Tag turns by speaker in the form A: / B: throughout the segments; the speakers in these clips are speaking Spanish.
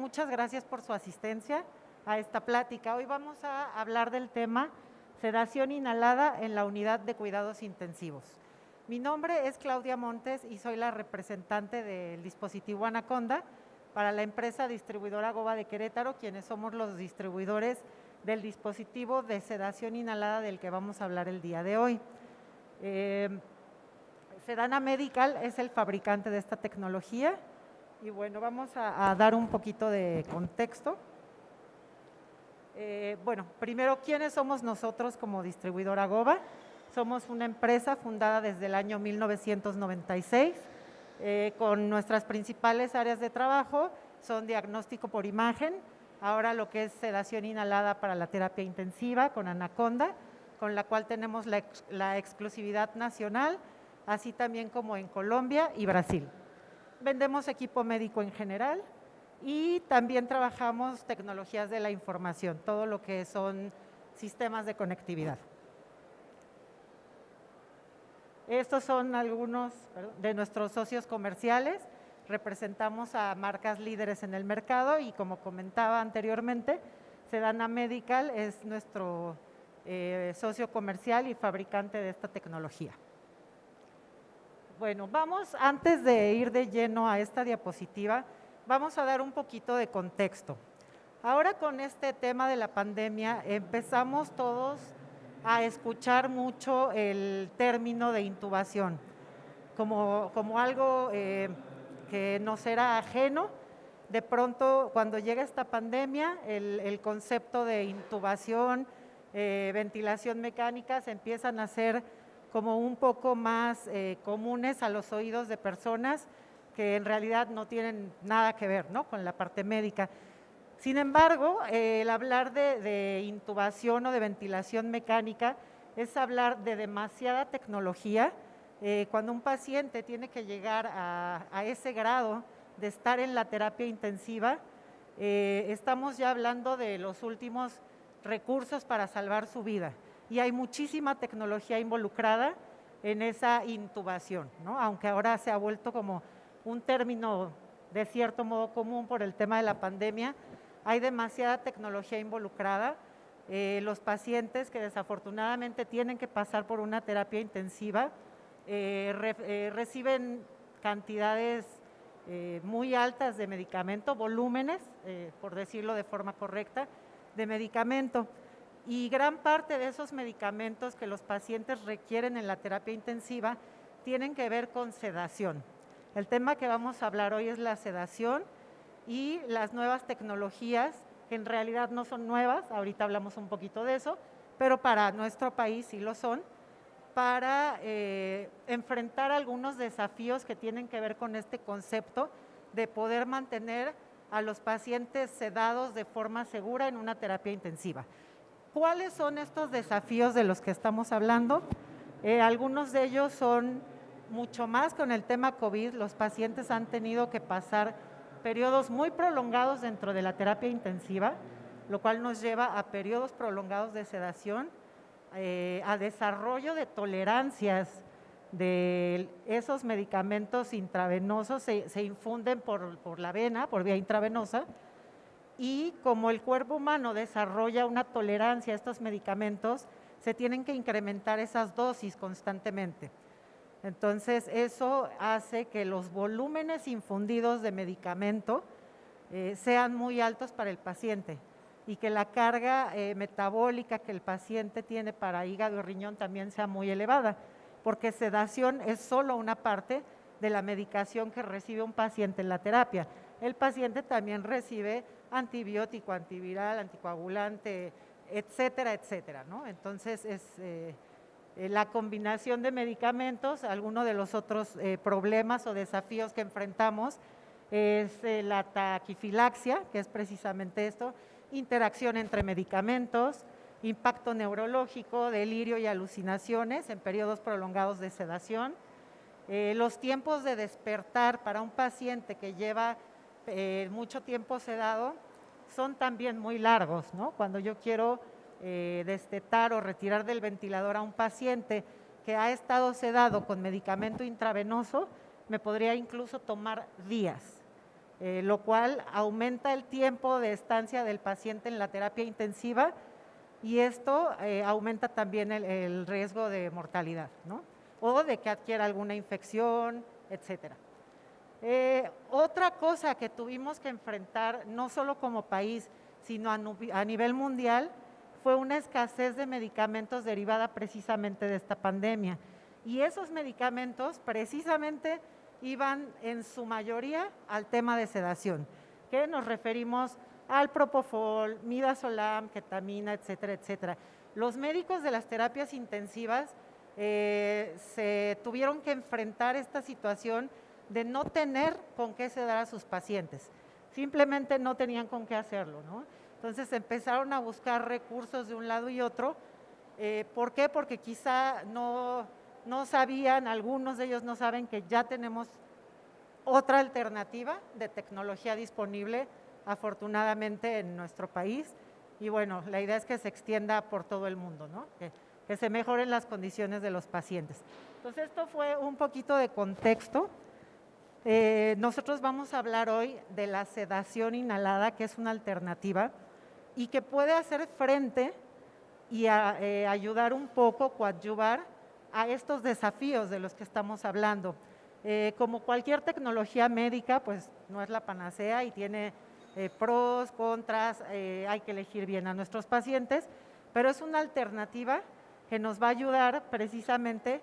A: muchas gracias por su asistencia a esta plática. Hoy vamos a hablar del tema sedación inhalada en la unidad de cuidados intensivos. Mi nombre es Claudia Montes y soy la representante del dispositivo Anaconda para la empresa distribuidora Goba de Querétaro, quienes somos los distribuidores del dispositivo de sedación inhalada del que vamos a hablar el día de hoy. Sedana Medical es el fabricante de esta tecnología y bueno, vamos a dar un poquito de contexto. Primero, ¿quiénes somos nosotros como distribuidora Goba? Somos una empresa fundada desde el año 1996, con nuestras principales áreas de trabajo son diagnóstico por imagen, ahora lo que es sedación inhalada para la terapia intensiva con Anaconda, con la cual tenemos la exclusividad nacional, así también como en Colombia y Brasil. Vendemos equipo médico en general y también trabajamos tecnologías de la información, todo lo que son sistemas de conectividad. Estos son algunos de nuestros socios comerciales. Representamos a marcas líderes en el mercado y, como comentaba anteriormente, Sedana Medical es nuestro socio comercial y fabricante de esta tecnología. Bueno, antes de ir de lleno a esta diapositiva, vamos a dar un poquito de contexto. Ahora con este tema de la pandemia empezamos todos a escuchar mucho el término de intubación, como algo que nos era ajeno. De pronto, cuando llega esta pandemia, el concepto de intubación, ventilación mecánica se empiezan a hacer como un poco más comunes a los oídos de personas que en realidad no tienen nada que ver, ¿no?, con la parte médica. Sin embargo, el hablar de intubación o de ventilación mecánica es hablar de demasiada tecnología. Cuando un paciente tiene que llegar a ese grado de estar en la terapia intensiva, estamos ya hablando de los últimos recursos para salvar su vida. Y hay muchísima tecnología involucrada en esa intubación, ¿no? Aunque ahora se ha vuelto como un término de cierto modo común por el tema de la pandemia, hay demasiada tecnología involucrada. Los pacientes que desafortunadamente tienen que pasar por una terapia intensiva reciben cantidades muy altas de medicamento, volúmenes, por decirlo de forma correcta, de medicamento. Y gran parte de esos medicamentos que los pacientes requieren en la terapia intensiva tienen que ver con sedación. El tema que vamos a hablar hoy es la sedación y las nuevas tecnologías, que en realidad no son nuevas, ahorita hablamos un poquito de eso, pero para nuestro país sí lo son, para enfrentar algunos desafíos que tienen que ver con este concepto de poder mantener a los pacientes sedados de forma segura en una terapia intensiva. ¿Cuáles son estos desafíos de los que estamos hablando? Algunos de ellos son mucho más con el tema COVID. Los pacientes han tenido que pasar periodos muy prolongados dentro de la terapia intensiva, lo cual nos lleva a periodos prolongados de sedación, a desarrollo de tolerancias de esos medicamentos intravenosos, se infunden por la vena, por vía intravenosa, y como el cuerpo humano desarrolla una tolerancia a estos medicamentos, se tienen que incrementar esas dosis constantemente. Entonces, eso hace que los volúmenes infundidos de medicamento sean muy altos para el paciente y que la carga metabólica que el paciente tiene para hígado y riñón también sea muy elevada, porque sedación es solo una parte de la medicación que recibe un paciente en la terapia. El paciente también recibe antibiótico, antiviral, anticoagulante, etcétera, etcétera, ¿no? Entonces, es la combinación de medicamentos. Algunos de los otros problemas o desafíos que enfrentamos es la taquifilaxia, que es precisamente esto, interacción entre medicamentos, impacto neurológico, delirio y alucinaciones en periodos prolongados de sedación. Los tiempos de despertar para un paciente que lleva mucho tiempo sedado son también muy largos, ¿no? Cuando yo quiero destetar o retirar del ventilador a un paciente que ha estado sedado con medicamento intravenoso, me podría incluso tomar días. lo cual aumenta el tiempo de estancia del paciente en la terapia intensiva y esto aumenta también el riesgo de mortalidad, ¿no? O de que adquiera alguna infección, etcétera. Otra cosa que tuvimos que enfrentar, no solo como país, sino a nivel mundial, fue una escasez de medicamentos derivada precisamente de esta pandemia. Y esos medicamentos precisamente iban en su mayoría al tema de sedación, que nos referimos al propofol, midazolam, ketamina, etcétera, etcétera. Los médicos de las terapias intensivas se tuvieron que enfrentar esta situación de no tener con qué sedar a sus pacientes, simplemente no tenían con qué hacerlo, ¿no? Entonces empezaron a buscar recursos de un lado y otro. ¿Por qué? Porque quizá no sabían, algunos de ellos no saben que ya tenemos otra alternativa de tecnología disponible, afortunadamente en nuestro país, y bueno, la idea es que se extienda por todo el mundo, ¿no? Que se mejoren las condiciones de los pacientes. Entonces esto fue un poquito de contexto. Nosotros vamos a hablar hoy de la sedación inhalada, que es una alternativa y que puede hacer frente y ayudar un poco, coadyuvar a estos desafíos de los que estamos hablando. Como cualquier tecnología médica, pues no es la panacea y tiene pros, contras, hay que elegir bien a nuestros pacientes, pero es una alternativa que nos va a ayudar precisamente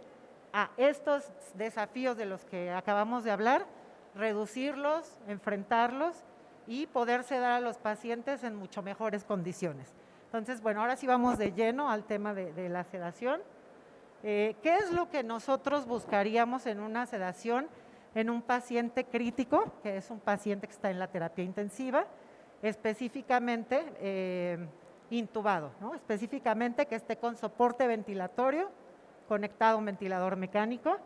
A: a estos desafíos de los que acabamos de hablar, reducirlos, enfrentarlos y poder sedar a los pacientes en mucho mejores condiciones. Entonces, bueno, ahora sí vamos de lleno al tema de la sedación. ¿Qué es lo que nosotros buscaríamos en una sedación en un paciente crítico, que es un paciente que está en la terapia intensiva, específicamente intubado, ¿no? Específicamente que esté con soporte ventilatorio, conectado a un ventilador mecánico,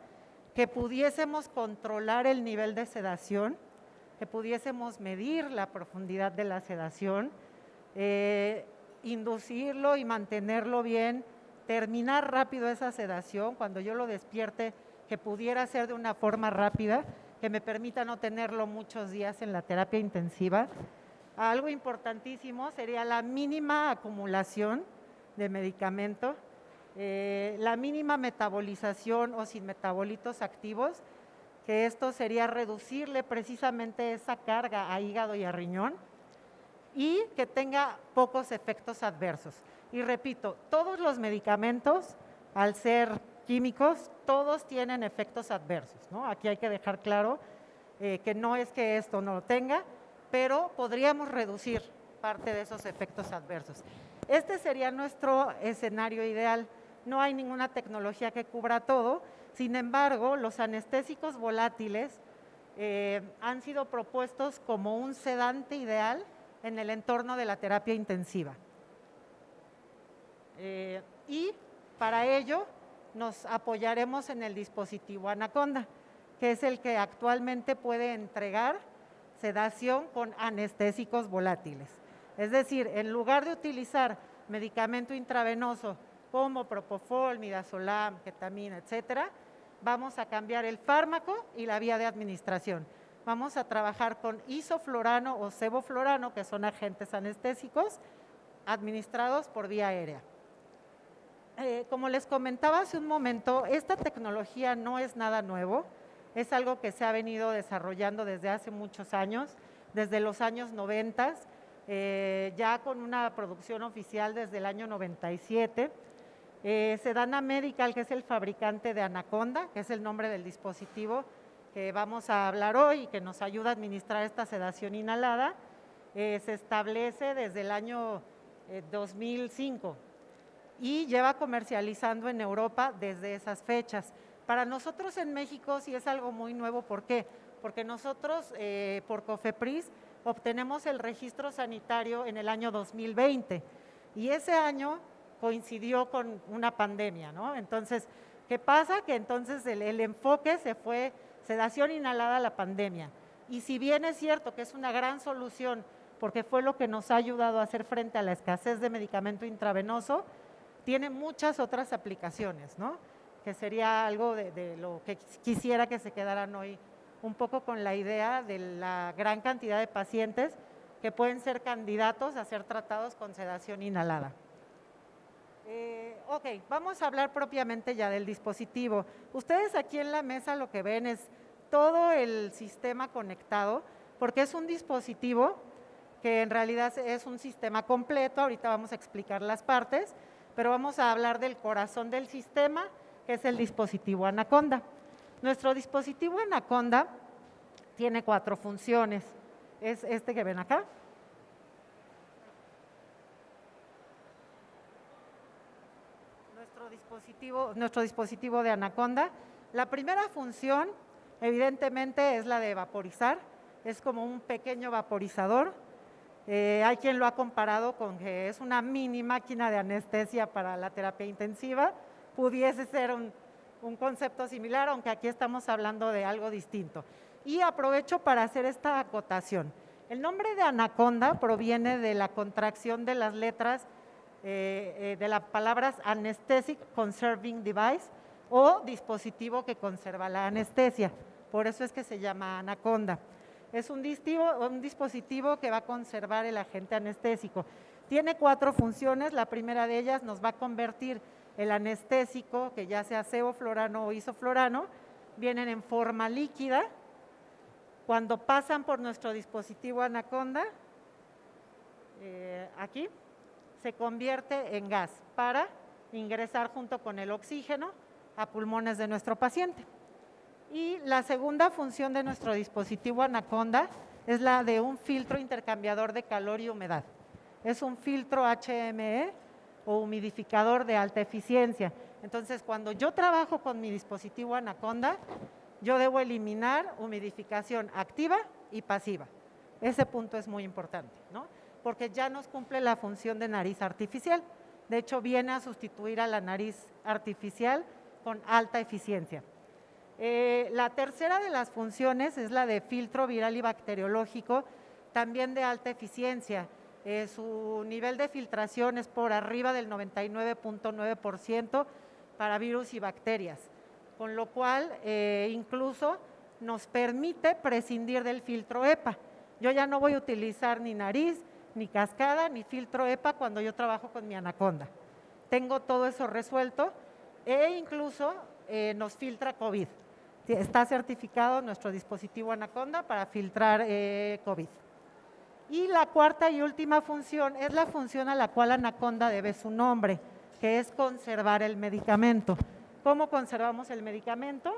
A: que pudiésemos controlar el nivel de sedación, que pudiésemos medir la profundidad de la sedación, inducirlo y mantenerlo bien, terminar rápido esa sedación, cuando yo lo despierte, que pudiera ser de una forma rápida, que me permita no tenerlo muchos días en la terapia intensiva. Algo importantísimo sería la mínima acumulación de medicamento, la mínima metabolización o sin metabolitos activos, que esto sería reducirle precisamente esa carga a hígado y a riñón y que tenga pocos efectos adversos. Y repito, todos los medicamentos, al ser químicos, todos tienen efectos adversos, ¿no? Aquí hay que dejar claro que no es que esto no lo tenga, pero podríamos reducir parte de esos efectos adversos. Este sería nuestro escenario ideal. No hay ninguna tecnología que cubra todo, sin embargo, los anestésicos volátiles han sido propuestos como un sedante ideal en el entorno de la terapia intensiva. Y para ello nos apoyaremos en el dispositivo Anaconda, que es el que actualmente puede entregar sedación con anestésicos volátiles. Es decir, en lugar de utilizar medicamento intravenoso como propofol, midazolam, ketamina, etcétera, vamos a cambiar el fármaco y la vía de administración. Vamos a trabajar con isoflurano o sevoflurano, que son agentes anestésicos administrados por vía aérea. Como les comentaba hace un momento, esta tecnología no es nada nuevo, es algo que se ha venido desarrollando desde hace muchos años, desde los años 90, ya con una producción oficial desde el año 97. Sedana Medical, que es el fabricante de Anaconda, que es el nombre del dispositivo que vamos a hablar hoy y que nos ayuda a administrar esta sedación inhalada, se establece desde el año 2005 y lleva comercializando en Europa desde esas fechas. Para nosotros en México sí es algo muy nuevo. ¿Por qué? Porque nosotros por COFEPRIS obtenemos el registro sanitario en el año 2020 y ese año coincidió con una pandemia, ¿no? Entonces, ¿qué pasa? Que entonces el enfoque se fue sedación inhalada a la pandemia. Y si bien es cierto que es una gran solución porque fue lo que nos ha ayudado a hacer frente a la escasez de medicamento intravenoso, tiene muchas otras aplicaciones, ¿no? Que sería algo de lo que quisiera que se quedaran hoy un poco con la idea de la gran cantidad de pacientes que pueden ser candidatos a ser tratados con sedación inhalada. Ok, vamos a hablar propiamente ya del dispositivo. Ustedes aquí en la mesa lo que ven es todo el sistema conectado, porque es un dispositivo que en realidad es un sistema completo. Ahorita vamos a explicar las partes, pero vamos a hablar del corazón del sistema, que es el dispositivo Anaconda. Nuestro dispositivo Anaconda tiene 4 funciones. Es este que ven acá. Nuestro dispositivo de Anaconda. La primera función, evidentemente, es la de vaporizar. Es como un pequeño vaporizador. Hay quien lo ha comparado con que es una mini máquina de anestesia para la terapia intensiva. Pudiese ser un concepto similar, aunque aquí estamos hablando de algo distinto. Y aprovecho para hacer esta acotación. El nombre de Anaconda proviene de la contracción de las letras de las palabras Anesthetic Conserving Device o dispositivo que conserva la anestesia. Por eso es que se llama Anaconda. Es un dispositivo que va a conservar el agente anestésico. Tiene 4 funciones. La primera de ellas nos va a convertir el anestésico, que ya sea sevoflurano o isoflurano, vienen en forma líquida. Cuando pasan por nuestro dispositivo Anaconda, aquí, se convierte en gas para ingresar junto con el oxígeno a pulmones de nuestro paciente. Y la segunda función de nuestro dispositivo Anaconda es la de un filtro intercambiador de calor y humedad. Es un filtro HME o humidificador de alta eficiencia. Entonces, cuando yo trabajo con mi dispositivo Anaconda, yo debo eliminar humidificación activa y pasiva. Ese punto es muy importante, ¿no? Porque ya nos cumple la función de nariz artificial. De hecho, viene a sustituir a la nariz artificial con alta eficiencia. La tercera de las funciones es la de filtro viral y bacteriológico, también de alta eficiencia. Su nivel de filtración es por arriba del 99.9% para virus y bacterias, con lo cual incluso nos permite prescindir del filtro EPA. Yo ya no voy a utilizar ni nariz, ni cascada, ni filtro EPA cuando yo trabajo con mi Anaconda. Tengo todo eso resuelto e incluso nos filtra COVID. Está certificado nuestro dispositivo Anaconda para filtrar COVID. Y la cuarta y última función es la función a la cual Anaconda debe su nombre, que es conservar el medicamento. ¿Cómo conservamos el medicamento?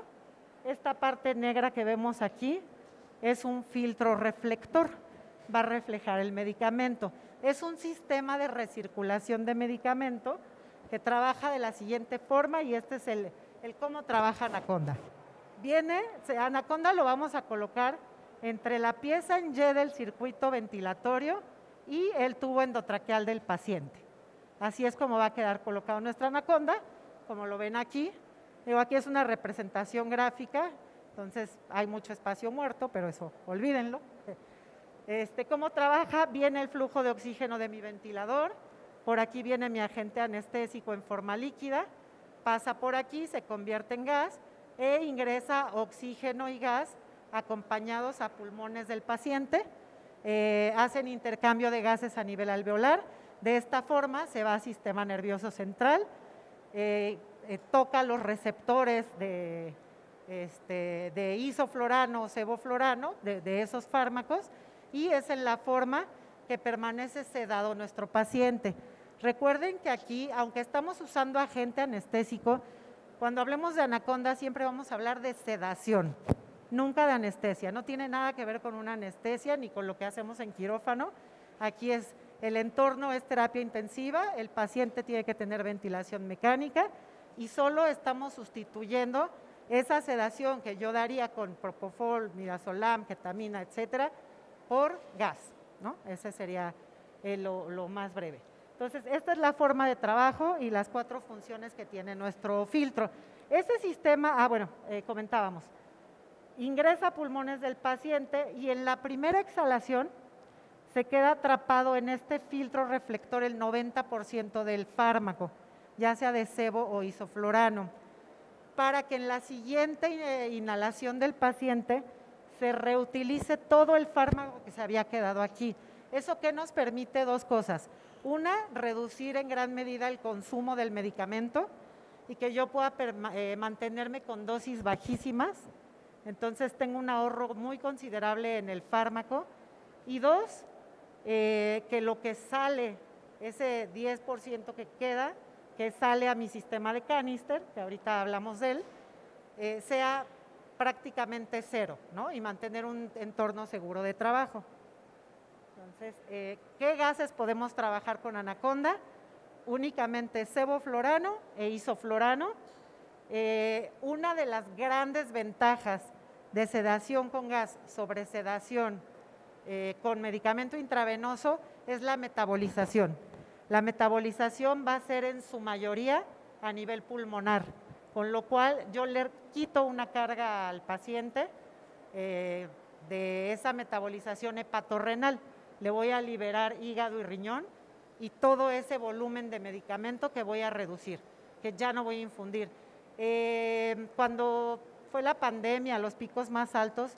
A: Esta parte negra que vemos aquí es un filtro reflector, va a reflejar el medicamento. Es un sistema de recirculación de medicamento que trabaja de la siguiente forma y este es el cómo trabaja Anaconda. Anaconda lo vamos a colocar entre la pieza en Y del circuito ventilatorio y el tubo endotraqueal del paciente. Así es como va a quedar colocado nuestra Anaconda, como lo ven aquí. Aquí es una representación gráfica, entonces hay mucho espacio muerto, pero eso olvídenlo. ¿Cómo trabaja? Viene el flujo de oxígeno de mi ventilador, por aquí viene mi agente anestésico en forma líquida, pasa por aquí, se convierte en gas e ingresa oxígeno y gas acompañados a pulmones del paciente, hacen intercambio de gases a nivel alveolar. De esta forma se va al sistema nervioso central, toca los receptores de isoflurano o sevoflurano, de esos fármacos, y es en la forma que permanece sedado nuestro paciente. Recuerden que aquí, aunque estamos usando agente anestésico, cuando hablemos de Anaconda siempre vamos a hablar de sedación, nunca de anestesia. No tiene nada que ver con una anestesia ni con lo que hacemos en quirófano. Aquí el entorno es terapia intensiva, el paciente tiene que tener ventilación mecánica y solo estamos sustituyendo esa sedación que yo daría con propofol, midazolam, ketamina, etcétera, por gas, ¿no? Ese sería lo más breve. Entonces, esta es la forma de trabajo y las 4 funciones que tiene nuestro filtro. Ese sistema, comentábamos, ingresa a pulmones del paciente y en la primera exhalación se queda atrapado en este filtro reflector el 90% del fármaco, ya sea de sebo o isoflurano, para que en la siguiente inhalación del paciente se reutilice todo el fármaco que se había quedado aquí. ¿Eso qué nos permite? Dos cosas. Una, reducir en gran medida el consumo del medicamento y que yo pueda mantenerme con dosis bajísimas. Entonces tengo un ahorro muy considerable en el fármaco. Y dos, que lo que sale, ese 10% que queda, que sale a mi sistema de canister, que ahorita hablamos de él, sea prácticamente cero, ¿no? Y mantener un entorno seguro de trabajo. Entonces, ¿qué gases podemos trabajar con Anaconda? Únicamente sevoflurano e isoflurano. Una de las grandes ventajas de sedación con gas sobre sedación con medicamento intravenoso es la metabolización. La metabolización va a ser en su mayoría a nivel pulmonar, con lo cual yo le quito una carga al paciente de esa metabolización hepatorrenal. Le voy a liberar hígado y riñón y todo ese volumen de medicamento que voy a reducir, que ya no voy a infundir. Cuando fue la pandemia, los picos más altos,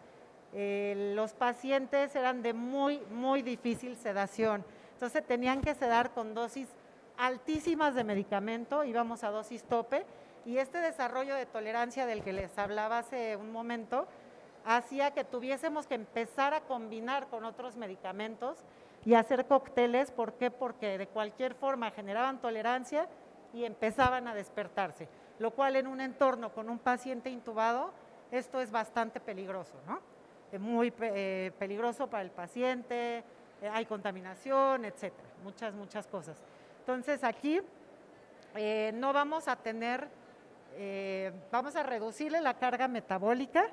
A: los pacientes eran de muy difícil sedación. Entonces tenían que sedar con dosis altísimas de medicamento, íbamos a dosis tope, y este desarrollo de tolerancia del que les hablaba hace un momento, hacía que tuviésemos que empezar a combinar con otros medicamentos y hacer cócteles. ¿Por qué? Porque de cualquier forma generaban tolerancia y empezaban a despertarse, lo cual en un entorno con un paciente intubado, esto es bastante peligroso, ¿no? Muy peligroso para el paciente, hay contaminación, etcétera, muchas cosas. Entonces aquí no vamos a tener, vamos a reducirle la carga metabólica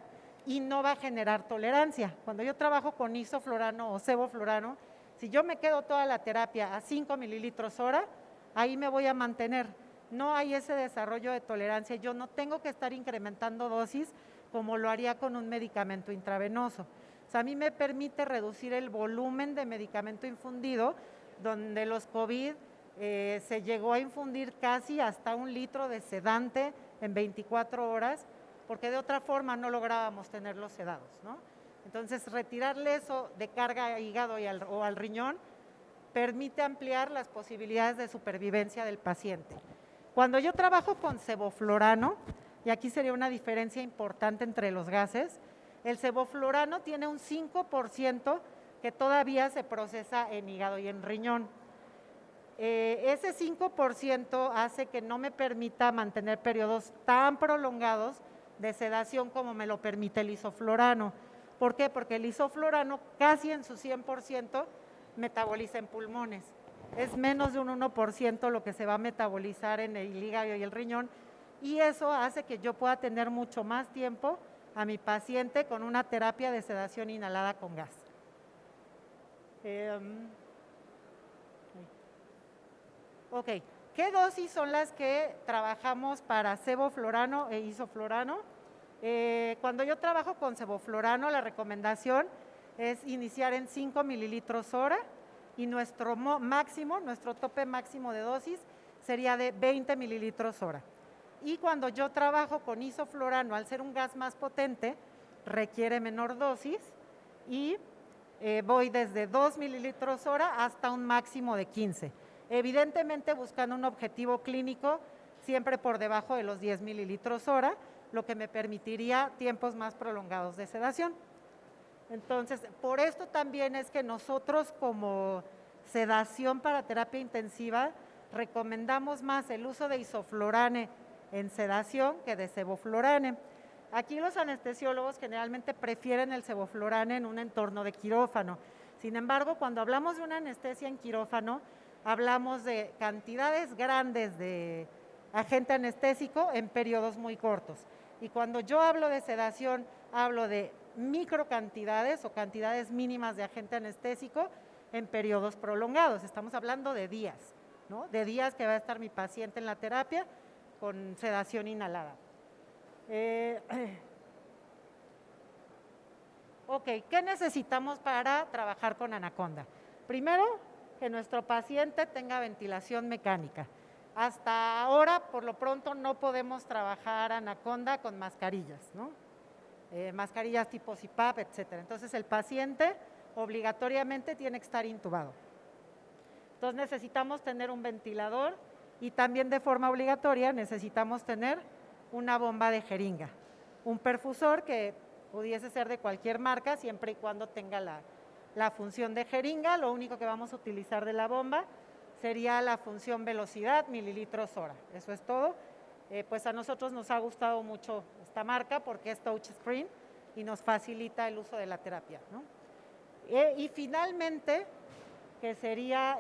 A: y no va a generar tolerancia. Cuando yo trabajo con isoflurano o sevoflurano, si yo me quedo toda la terapia a 5 mililitros hora, ahí me voy a mantener. No hay ese desarrollo de tolerancia, yo no tengo que estar incrementando dosis como lo haría con un medicamento intravenoso. O sea, a mí me permite reducir el volumen de medicamento infundido, donde los COVID se llegó a infundir casi hasta 1 litro de sedante en 24 horas, porque de otra forma no lográbamos tenerlos sedados, ¿no? Entonces, retirarle eso de carga a hígado o al riñón permite ampliar las posibilidades de supervivencia del paciente. Cuando yo trabajo con sevoflurano, y aquí sería una diferencia importante entre los gases, el sevoflurano tiene un 5% que todavía se procesa en hígado y en riñón. Ese 5% hace que no me permita mantener periodos tan prolongados de sedación como me lo permite el isoflurano. ¿Por qué? Porque el isoflurano casi en su 100% metaboliza en pulmones. Es menos de un 1% lo que se va a metabolizar en el hígado y el riñón, y eso hace que yo pueda tener mucho más tiempo a mi paciente con una terapia de sedación inhalada con gas. Ok, ¿qué dosis son las que trabajamos para sevoflurano e isoflurano? Cuando yo trabajo con sevoflurano, la recomendación es iniciar en 5 mililitros hora y nuestro máximo, nuestro tope máximo de dosis sería de 20 mililitros hora. Y cuando yo trabajo con isoflurano, al ser un gas más potente, requiere menor dosis y voy desde 2 mililitros hora hasta un máximo de 15. Evidentemente buscando un objetivo clínico siempre por debajo de los 10 mililitros hora, lo que me permitiría tiempos más prolongados de sedación. Entonces, por esto también es que nosotros como sedación para terapia intensiva recomendamos más el uso de isoflurane en sedación que de sevoflurane. Aquí los anestesiólogos generalmente prefieren el sevoflurane en un entorno de quirófano. Sin embargo, cuando hablamos de una anestesia en quirófano, hablamos de cantidades grandes de agente anestésico en periodos muy cortos. Y cuando yo hablo de sedación, hablo de microcantidades o cantidades mínimas de agente anestésico en periodos prolongados. Estamos hablando de días, ¿no? De días que va a estar mi paciente en la terapia con sedación inhalada. Ok, ¿qué necesitamos para trabajar con Anaconda? Primero, que nuestro paciente tenga ventilación mecánica. Hasta ahora, por lo pronto, no podemos trabajar Anaconda con mascarillas, ¿no? mascarillas tipo CPAP, etcétera. Entonces el paciente obligatoriamente tiene que estar intubado. Entonces necesitamos tener un ventilador y también de forma obligatoria necesitamos tener una bomba de jeringa, un perfusor que pudiese ser de cualquier marca siempre y cuando tenga la función de jeringa. Lo único que vamos a utilizar de la bomba sería la función velocidad, mililitros hora. Eso es todo. Pues a nosotros nos ha gustado mucho esta marca porque es touchscreen y nos facilita el uso de la terapia, ¿no? Y finalmente, que sería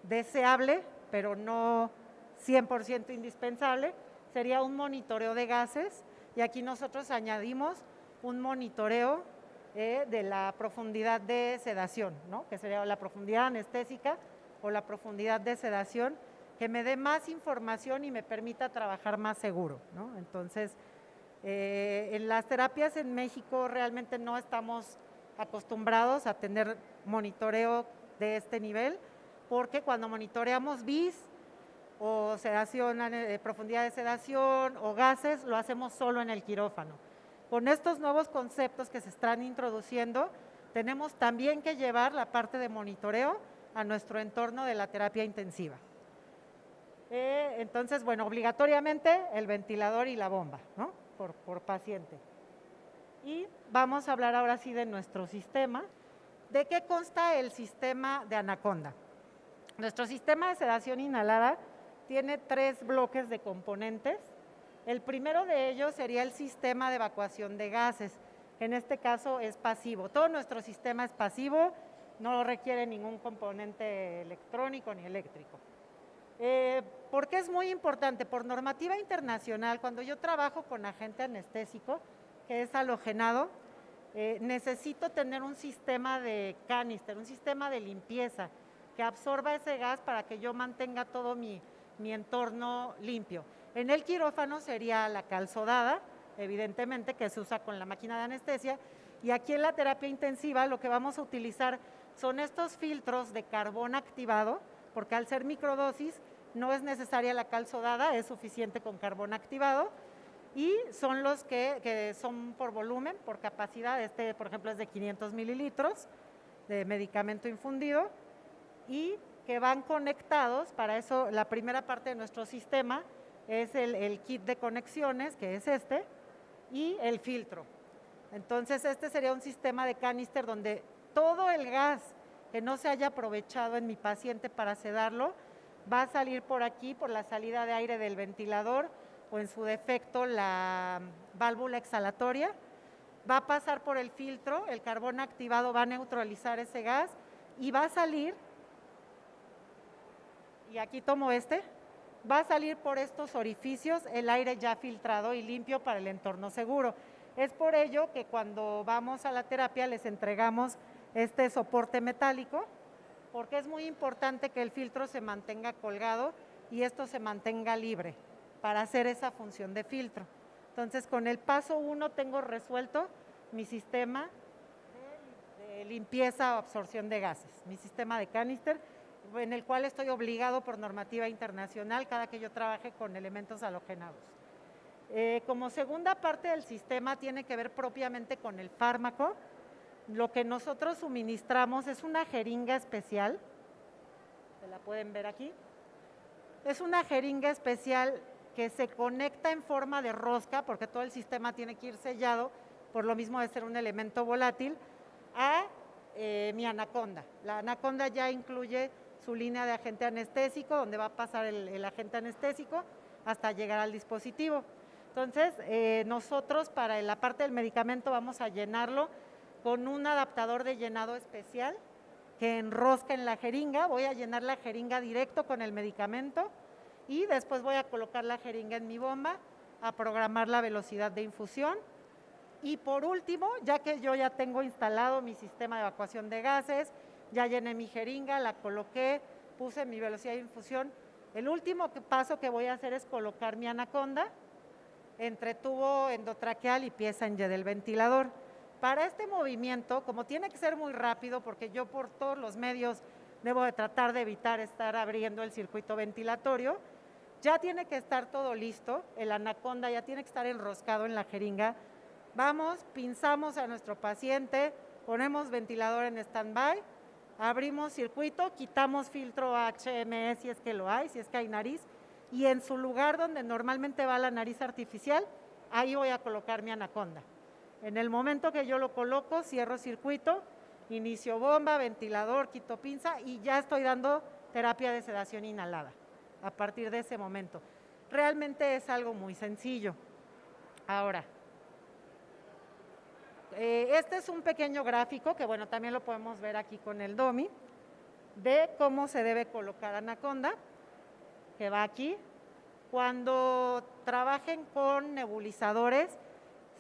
A: deseable, pero no 100% indispensable, sería un monitoreo de gases, y aquí nosotros añadimos un monitoreo de la profundidad de sedación, ¿no? Que sería la profundidad anestésica o la profundidad de sedación, que me dé más información y me permita trabajar más seguro, ¿no? Entonces, en las terapias en México realmente no estamos acostumbrados a tener monitoreo de este nivel, porque cuando monitoreamos BIS o sedación, profundidad de sedación o gases, lo hacemos solo en el quirófano. Con estos nuevos conceptos que se están introduciendo, tenemos también que llevar la parte de monitoreo a nuestro entorno de la terapia intensiva. Entonces, bueno, obligatoriamente el ventilador y la bomba, ¿no? Por paciente. Y vamos a hablar ahora sí de nuestro sistema. ¿De qué consta el sistema de Anaconda? Nuestro sistema de sedación inhalada tiene 3 bloques de componentes. El primero de ellos sería el sistema de evacuación de gases, que en este caso es pasivo. Todo nuestro sistema es pasivo, no requiere ningún componente electrónico ni eléctrico. ¿Por qué es muy importante? Por normativa internacional, cuando yo trabajo con agente anestésico, que es halogenado, necesito tener un sistema de canister, un sistema de limpieza que absorba ese gas para que yo mantenga todo mi entorno limpio. En el quirófano sería la calzodada, evidentemente, que se usa con la máquina de anestesia, y aquí en la terapia intensiva lo que vamos a utilizar son estos filtros de carbón activado, porque al ser microdosis no es necesaria la calzodada, es suficiente con carbón activado, y son los que son por volumen, por capacidad. Por ejemplo, es de 500 mililitros de medicamento infundido, y que van conectados. Para eso, la primera parte de nuestro sistema es el kit de conexiones, que es y el filtro. Entonces, este sería un sistema de canister donde todo el gas que no se haya aprovechado en mi paciente para sedarlo va a salir por aquí, por la salida de aire del ventilador, o en su defecto la válvula exhalatoria, va a pasar por el filtro, el carbón activado va a neutralizar ese gas y va a salir, y aquí tomo va a salir por estos orificios el aire ya filtrado y limpio para el entorno seguro. Es por ello que cuando vamos a la terapia les entregamos este soporte metálico, porque es muy importante que el filtro se mantenga colgado y esto se mantenga libre para hacer esa función de filtro. Entonces, con el paso 1 tengo resuelto mi sistema de limpieza o absorción de gases, mi sistema de canister, en el cual estoy obligado por normativa internacional cada que yo trabaje con elementos halogenados. Como segunda parte del sistema tiene que ver propiamente con el fármaco. Lo que nosotros suministramos es una jeringa especial, se la pueden ver aquí, es una jeringa especial que se conecta en forma de rosca, porque todo el sistema tiene que ir sellado, por lo mismo de ser un elemento volátil, a mi Anaconda. La Anaconda ya incluye su línea de agente anestésico, donde va a pasar el agente anestésico hasta llegar al dispositivo. Entonces, nosotros para la parte del medicamento vamos a llenarlo con un adaptador de llenado especial que enrosca en la jeringa. Voy a llenar la jeringa directo con el medicamento y después voy a colocar la jeringa en mi bomba, a programar la velocidad de infusión. Y por último, ya que yo ya tengo instalado mi sistema de evacuación de gases, ya llené mi jeringa, la coloqué, puse mi velocidad de infusión, el último paso que voy a hacer es colocar mi Anaconda entre tubo endotraqueal y pieza en Y del ventilador. Para este movimiento, como tiene que ser muy rápido, porque yo por todos los medios debo de tratar de evitar estar abriendo el circuito ventilatorio, ya tiene que estar todo listo, el Anaconda ya tiene que estar enroscado en la jeringa Vamos, pinzamos a nuestro paciente, ponemos ventilador en stand-by, abrimos circuito, quitamos filtro HME si es que lo hay, si es que hay nariz, y en su lugar donde normalmente va la nariz artificial, ahí voy a colocar mi anaconda. En el momento que yo lo coloco, cierro circuito, inicio bomba, ventilador, quito pinza y ya estoy dando terapia de sedación inhalada a partir de ese momento. Realmente es algo muy sencillo. Ahora, este es un pequeño gráfico que, bueno, también lo podemos ver aquí con el DOMI, de cómo se debe colocar anaconda, que va aquí. Cuando trabajen con nebulizadores,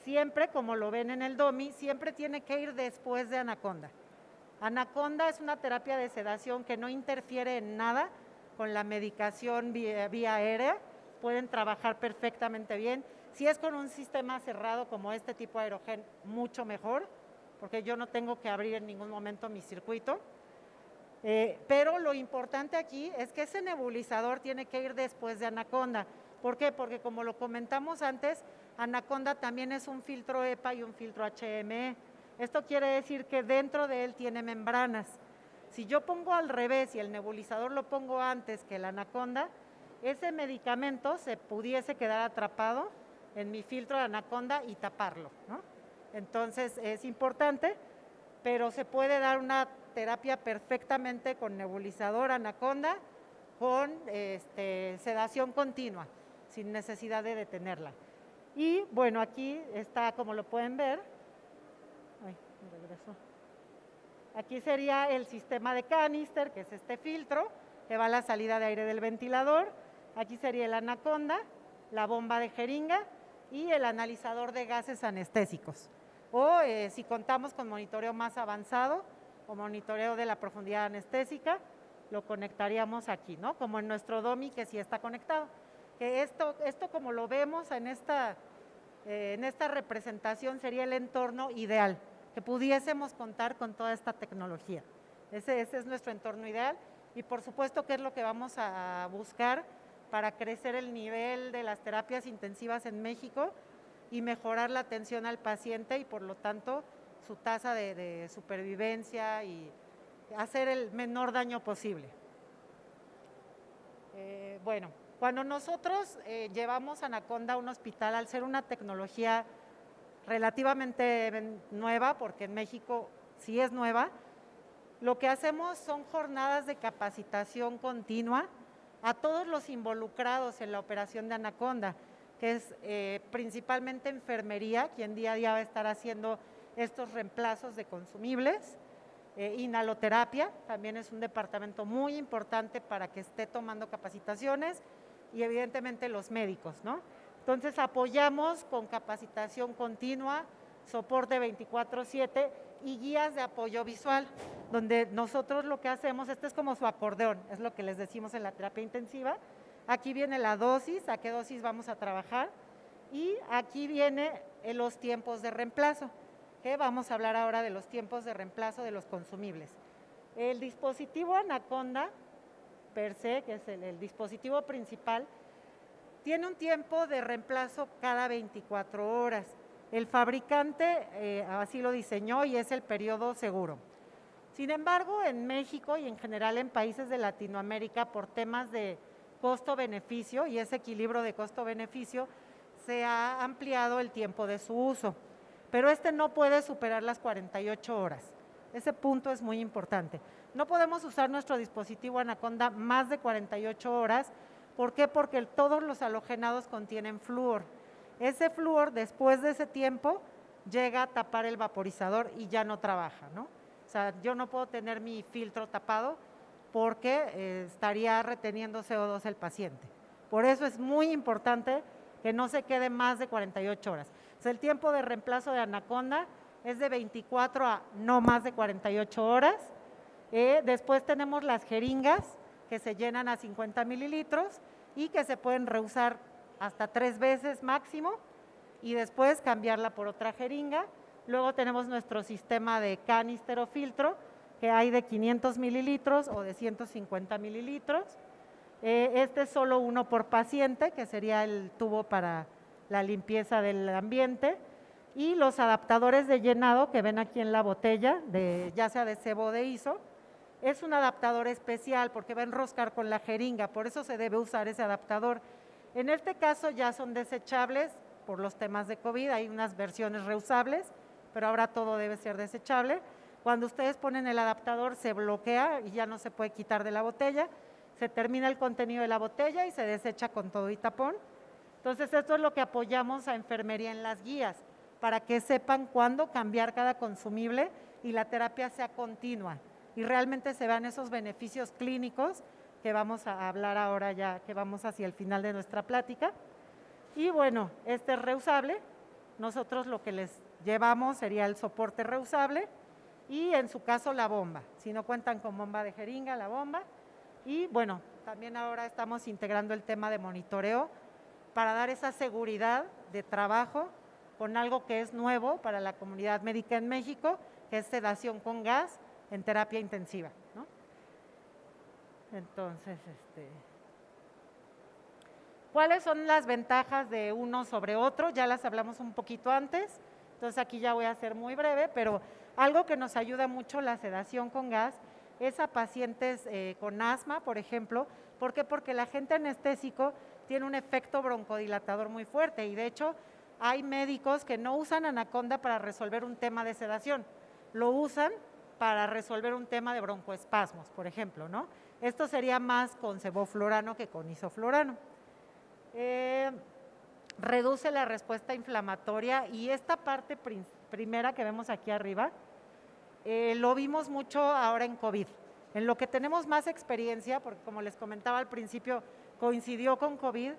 A: siempre, como lo ven en el DOMI, siempre tiene que ir después de anaconda. Anaconda es una terapia de sedación que no interfiere en nada con la medicación vía aérea, pueden trabajar perfectamente bien. Si es con un sistema cerrado como este tipo Aerogen, mucho mejor, porque yo no tengo que abrir en ningún momento mi circuito. Pero lo importante aquí es que ese nebulizador tiene que ir después de anaconda. ¿Por qué? Porque como lo comentamos antes, anaconda también es un filtro EPA y un filtro HME. Esto quiere decir que dentro de él tiene membranas. Si yo pongo al revés y el nebulizador lo pongo antes que la anaconda, ese medicamento se pudiese quedar atrapado en mi filtro de anaconda y taparlo, ¿no? Entonces es importante, pero se puede dar una terapia perfectamente con nebulizador anaconda, con sedación continua, sin necesidad de detenerla. Y bueno, aquí está, como lo pueden ver, me regreso. Aquí sería el sistema de canister, que es este filtro, que va a la salida de aire del ventilador. Aquí sería el anaconda, la bomba de jeringa y el analizador de gases anestésicos. O si contamos con monitoreo más avanzado o monitoreo de la profundidad anestésica, lo conectaríamos aquí, ¿no? Como en nuestro DOMI, que sí está conectado. Que esto como lo vemos en esta representación, sería el entorno ideal, que pudiésemos contar con toda esta tecnología. Ese es nuestro entorno ideal y por supuesto que es lo que vamos a buscar para crecer el nivel de las terapias intensivas en México y mejorar la atención al paciente y por lo tanto su tasa de supervivencia y hacer el menor daño posible. Bueno, cuando nosotros llevamos anaconda a un hospital, al ser una tecnología relativamente nueva, porque en México sí es nueva, lo que hacemos son jornadas de capacitación continua a todos los involucrados en la operación de anaconda, que es principalmente enfermería, quien día a día va a estar haciendo estos reemplazos de consumibles, inhaloterapia, también es un departamento muy importante para que esté tomando capacitaciones y evidentemente los médicos, ¿no? Entonces apoyamos con capacitación continua, soporte 24/7 y guías de apoyo visual, donde nosotros lo que hacemos, este es como su acordeón, es lo que les decimos en la terapia intensiva. Aquí viene la dosis, a qué dosis vamos a trabajar y aquí viene los tiempos de reemplazo, que vamos a hablar ahora de los tiempos de reemplazo de los consumibles. El dispositivo Anaconda, per se, que es el dispositivo principal, tiene un tiempo de reemplazo cada 24 horas. El fabricante así lo diseñó y es el periodo seguro. Sin embargo, en México y en general en países de Latinoamérica, por temas de costo-beneficio y ese equilibrio de costo-beneficio, se ha ampliado el tiempo de su uso, pero no puede superar las 48 horas. Ese punto es muy importante. No podemos usar nuestro dispositivo Anaconda más de 48 horas. ¿Por qué? Porque todos los halogenados contienen flúor. Ese flúor, después de ese tiempo, llega a tapar el vaporizador y ya no trabaja, ¿no? O sea, yo no puedo tener mi filtro tapado porque estaría reteniendo CO2 el paciente. Por eso es muy importante que no se quede más de 48 horas. O sea, el tiempo de reemplazo de Anaconda es de 24 a no más de 48 horas. Después tenemos las jeringas que se llenan a 50 mililitros y que se pueden reusar hasta 3 veces máximo y después cambiarla por otra jeringa. Luego tenemos nuestro sistema de canister o filtro, que hay de 500 mililitros o de 150 mililitros. Este es solo uno por paciente, que sería el tubo para la limpieza del ambiente. y los adaptadores de llenado que ven aquí en la botella, ya sea de sebo o de ISO, es un adaptador especial porque va a enroscar con la jeringa, por eso se debe usar ese adaptador. En este caso ya son desechables por los temas de COVID, hay unas versiones reusables, pero ahora todo debe ser desechable. Cuando ustedes ponen el adaptador se bloquea y ya no se puede quitar de la botella, se termina el contenido de la botella y se desecha con todo y tapón. Entonces esto es lo que apoyamos a enfermería en las guías, para que sepan cuándo cambiar cada consumible y la terapia sea continua y realmente se vean esos beneficios clínicos que vamos a hablar ahora ya que vamos hacia el final de nuestra plática. Y bueno, este es reusable, nosotros lo que les llevamos sería el soporte reusable y en su caso la bomba, si no cuentan con bomba de jeringa, la bomba. Y bueno, también ahora estamos integrando el tema de monitoreo para dar esa seguridad de trabajo con algo que es nuevo para la comunidad médica en México, que es sedación con gas en terapia intensiva, ¿no? Entonces, ¿cuáles son las ventajas de uno sobre otro? Ya las hablamos un poquito antes, entonces aquí ya voy a ser muy breve, pero algo que nos ayuda mucho la sedación con gas es a pacientes con asma, por ejemplo. ¿Por qué? Porque el agente anestésico tiene un efecto broncodilatador muy fuerte y de hecho hay médicos que no usan anaconda para resolver un tema de sedación, lo usan para resolver un tema de broncoespasmos, por ejemplo, ¿no? Esto sería más con sevoflurano que con isoflurano. Reduce la respuesta inflamatoria y esta parte primera que vemos aquí arriba, lo vimos mucho ahora en COVID. En lo que tenemos más experiencia, porque como les comentaba al principio, coincidió con COVID,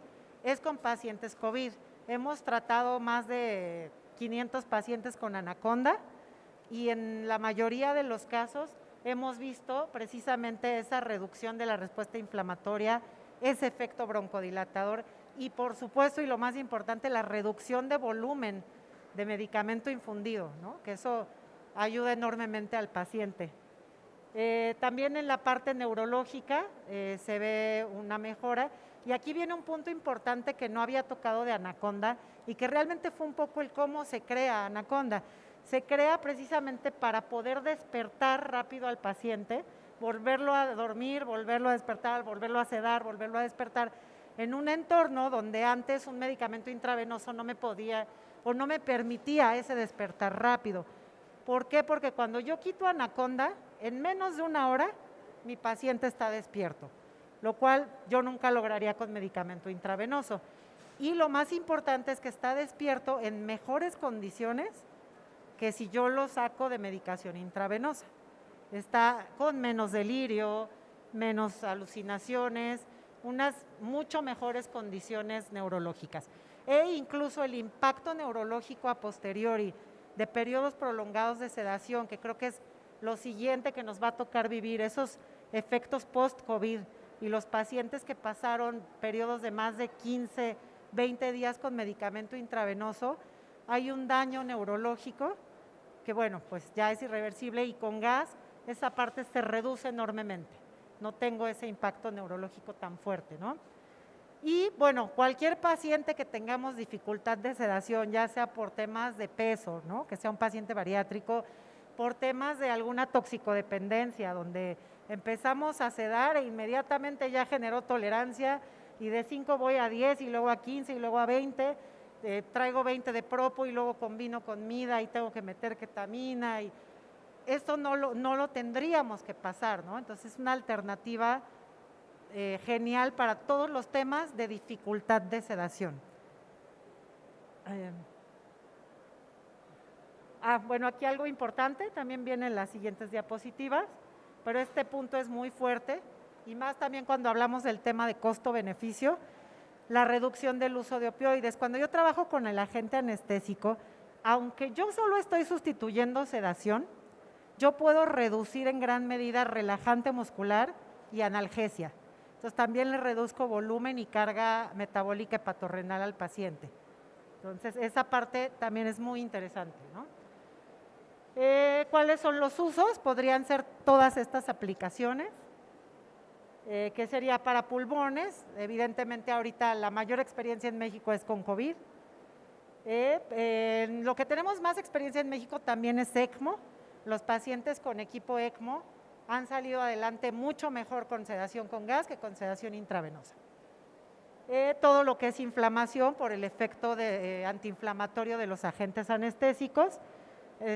A: es con pacientes COVID. Hemos tratado más de 500 pacientes con anaconda y en la mayoría de los casos hemos visto precisamente esa reducción de la respuesta inflamatoria, ese efecto broncodilatador y por supuesto, y lo más importante, la reducción de volumen de medicamento infundido, ¿no? Que eso ayuda enormemente al paciente. También en la parte neurológica se ve una mejora y aquí viene un punto importante que no había tocado de anaconda y que realmente fue un poco el cómo se crea anaconda. Se crea precisamente para poder despertar rápido al paciente, volverlo a dormir, volverlo a despertar, volverlo a sedar, volverlo a despertar en un entorno donde antes un medicamento intravenoso no me podía o no me permitía ese despertar rápido. ¿Por qué? Porque cuando yo quito anaconda, en menos de una hora mi paciente está despierto, lo cual yo nunca lograría con medicamento intravenoso. Y lo más importante es que está despierto en mejores condiciones que si yo lo saco de medicación intravenosa. Está con menos delirio, menos alucinaciones, unas mucho mejores condiciones neurológicas. E incluso el impacto neurológico a posteriori de periodos prolongados de sedación, que creo que es lo siguiente que nos va a tocar vivir, esos efectos post-COVID y los pacientes que pasaron periodos de más de 15, 20 días con medicamento intravenoso, hay un daño neurológico que bueno, pues ya es irreversible y con gas esa parte se reduce enormemente. No tengo ese impacto neurológico tan fuerte, ¿no? Y bueno, cualquier paciente que tengamos dificultad de sedación, ya sea por temas de peso, ¿no? Que sea un paciente bariátrico, por temas de alguna toxicodependencia, donde empezamos a sedar e inmediatamente ya generó tolerancia y de 5 voy a 10 y luego a 15 y luego a 20, traigo 20 de propo y luego combino con mida y tengo que meter ketamina y esto no lo tendríamos que pasar, ¿no? Entonces es una alternativa genial para todos los temas de dificultad de sedación. Bueno, aquí algo importante, también vienen las siguientes diapositivas, pero este punto es muy fuerte y más también cuando hablamos del tema de costo-beneficio, la reducción del uso de opioides. Cuando yo trabajo con el agente anestésico, aunque yo solo estoy sustituyendo sedación, yo puedo reducir en gran medida relajante muscular y analgesia. Entonces también le reduzco volumen y carga metabólica hepatorrenal al paciente. Entonces esa parte también es muy interesante, ¿no? ¿Cuáles son los usos? Podrían ser todas estas aplicaciones, que sería para pulmones. Evidentemente ahorita la mayor experiencia en México es con COVID. En lo que tenemos más experiencia en México también es ECMO. Los pacientes con equipo ECMO han salido adelante mucho mejor con sedación con gas que con sedación intravenosa. Todo lo que es inflamación por el efecto antiinflamatorio de los agentes anestésicos,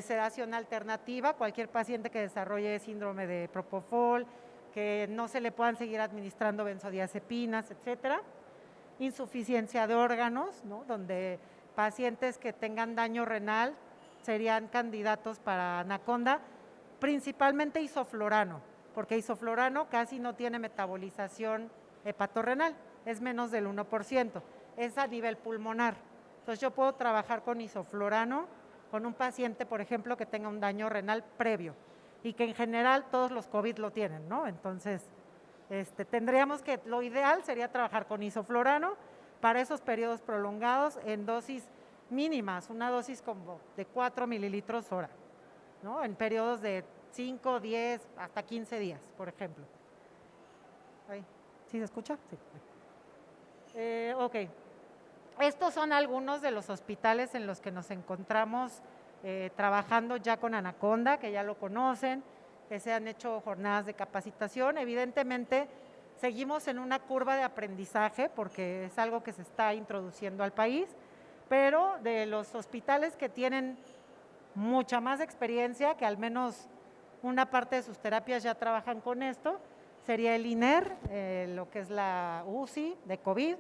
A: sedación alternativa, cualquier paciente que desarrolle síndrome de Propofol, que no se le puedan seguir administrando benzodiazepinas, etcétera. Insuficiencia de órganos, ¿no? Donde pacientes que tengan daño renal serían candidatos para anaconda, principalmente isoflorano, porque isoflorano casi no tiene metabolización hepatorrenal, es menos del 1%, es a nivel pulmonar. Entonces yo puedo trabajar con isoflorano con un paciente, por ejemplo, que tenga un daño renal previo y que en general todos los COVID lo tienen, ¿no? Entonces, tendríamos que, lo ideal sería trabajar con isoflorano para esos periodos prolongados en dosis mínimas, una dosis como de 4 mililitros hora, ¿no? En periodos de 5, 10, hasta 15 días, por ejemplo. ¿Sí se escucha? Sí. Ok. Estos son algunos de los hospitales en los que nos encontramos trabajando ya con Anaconda, que ya lo conocen, que se han hecho jornadas de capacitación. Evidentemente, seguimos en una curva de aprendizaje porque es algo que se está introduciendo al país, pero de los hospitales que tienen mucha más experiencia, que al menos una parte de sus terapias ya trabajan con esto, sería el INER, lo que es la UCI de COVID,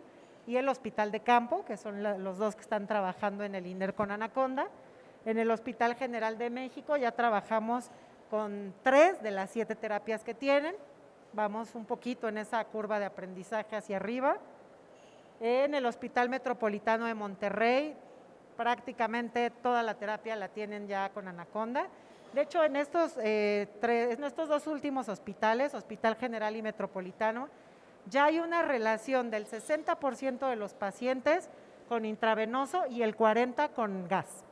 A: y el Hospital de Campo, que son los dos que están trabajando en el INER con Anaconda. En el Hospital General de México ya trabajamos con 3 de las 7 terapias que tienen, vamos un poquito en esa curva de aprendizaje hacia arriba. En el Hospital Metropolitano de Monterrey, prácticamente toda la terapia la tienen ya con Anaconda. De hecho, en estos 2 últimos hospitales, Hospital General y Metropolitano, ya hay una relación del 60% de los pacientes con intravenoso y el 40% con gas.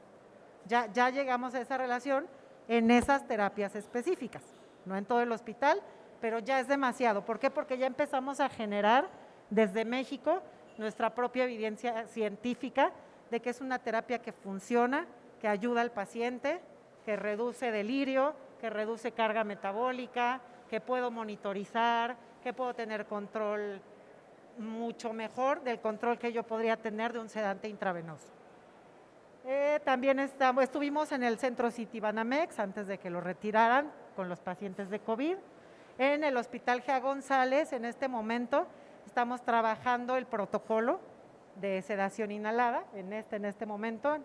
A: Ya llegamos a esa relación en esas terapias específicas, no en todo el hospital, pero ya es demasiado. ¿Por qué? Porque ya empezamos a generar desde México nuestra propia evidencia científica de que es una terapia que funciona, que ayuda al paciente, que reduce delirio, que reduce carga metabólica, que puedo monitorizar, que puedo tener control mucho mejor del control que yo podría tener de un sedante intravenoso. También estuvimos en el centro Citibanamex antes de que lo retiraran con los pacientes de COVID. En el Hospital Gea González, en este momento, estamos trabajando el protocolo de sedación inhalada, en este momento.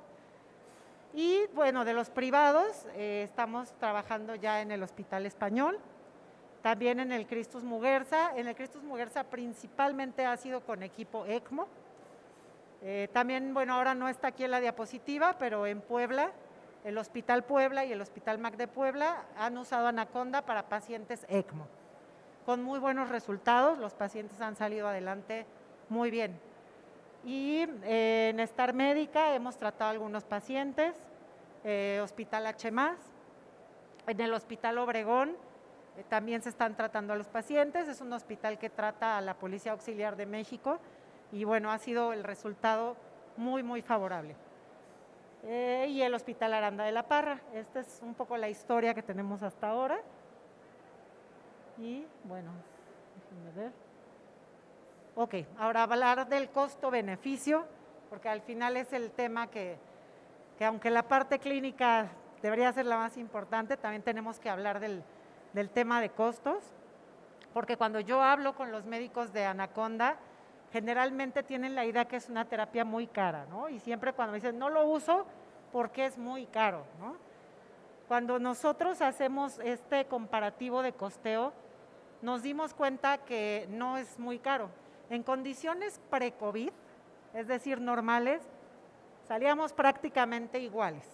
A: Y bueno, de los privados, estamos trabajando ya en el Hospital Español, también en el Christus Muguerza. En el Christus Muguerza principalmente ha sido con equipo ECMO. También, bueno, ahora no está aquí en la diapositiva, pero en Puebla, el Hospital Puebla y el Hospital MAC de Puebla han usado Anaconda para pacientes ECMO. Con muy buenos resultados, los pacientes han salido adelante muy bien. Y en Star Médica hemos tratado a algunos pacientes, Hospital H+, en el Hospital Obregón también se están tratando a los pacientes, es un hospital que trata a la Policía Auxiliar de México y bueno, ha sido el resultado muy, muy favorable. Y el Hospital Aranda de la Parra, esta es un poco la historia que tenemos hasta ahora. Y bueno, déjenme ver. Ok, ahora hablar del costo-beneficio, porque al final es el tema que aunque la parte clínica debería ser la más importante, también tenemos que hablar del tema de costos, porque cuando yo hablo con los médicos de Anaconda, generalmente tienen la idea que es una terapia muy cara, ¿no? Y siempre cuando me dicen, no lo uso porque es muy caro, ¿no? Cuando nosotros hacemos este comparativo de costeo, nos dimos cuenta que no es muy caro. En condiciones pre-COVID, es decir, normales, salíamos prácticamente iguales,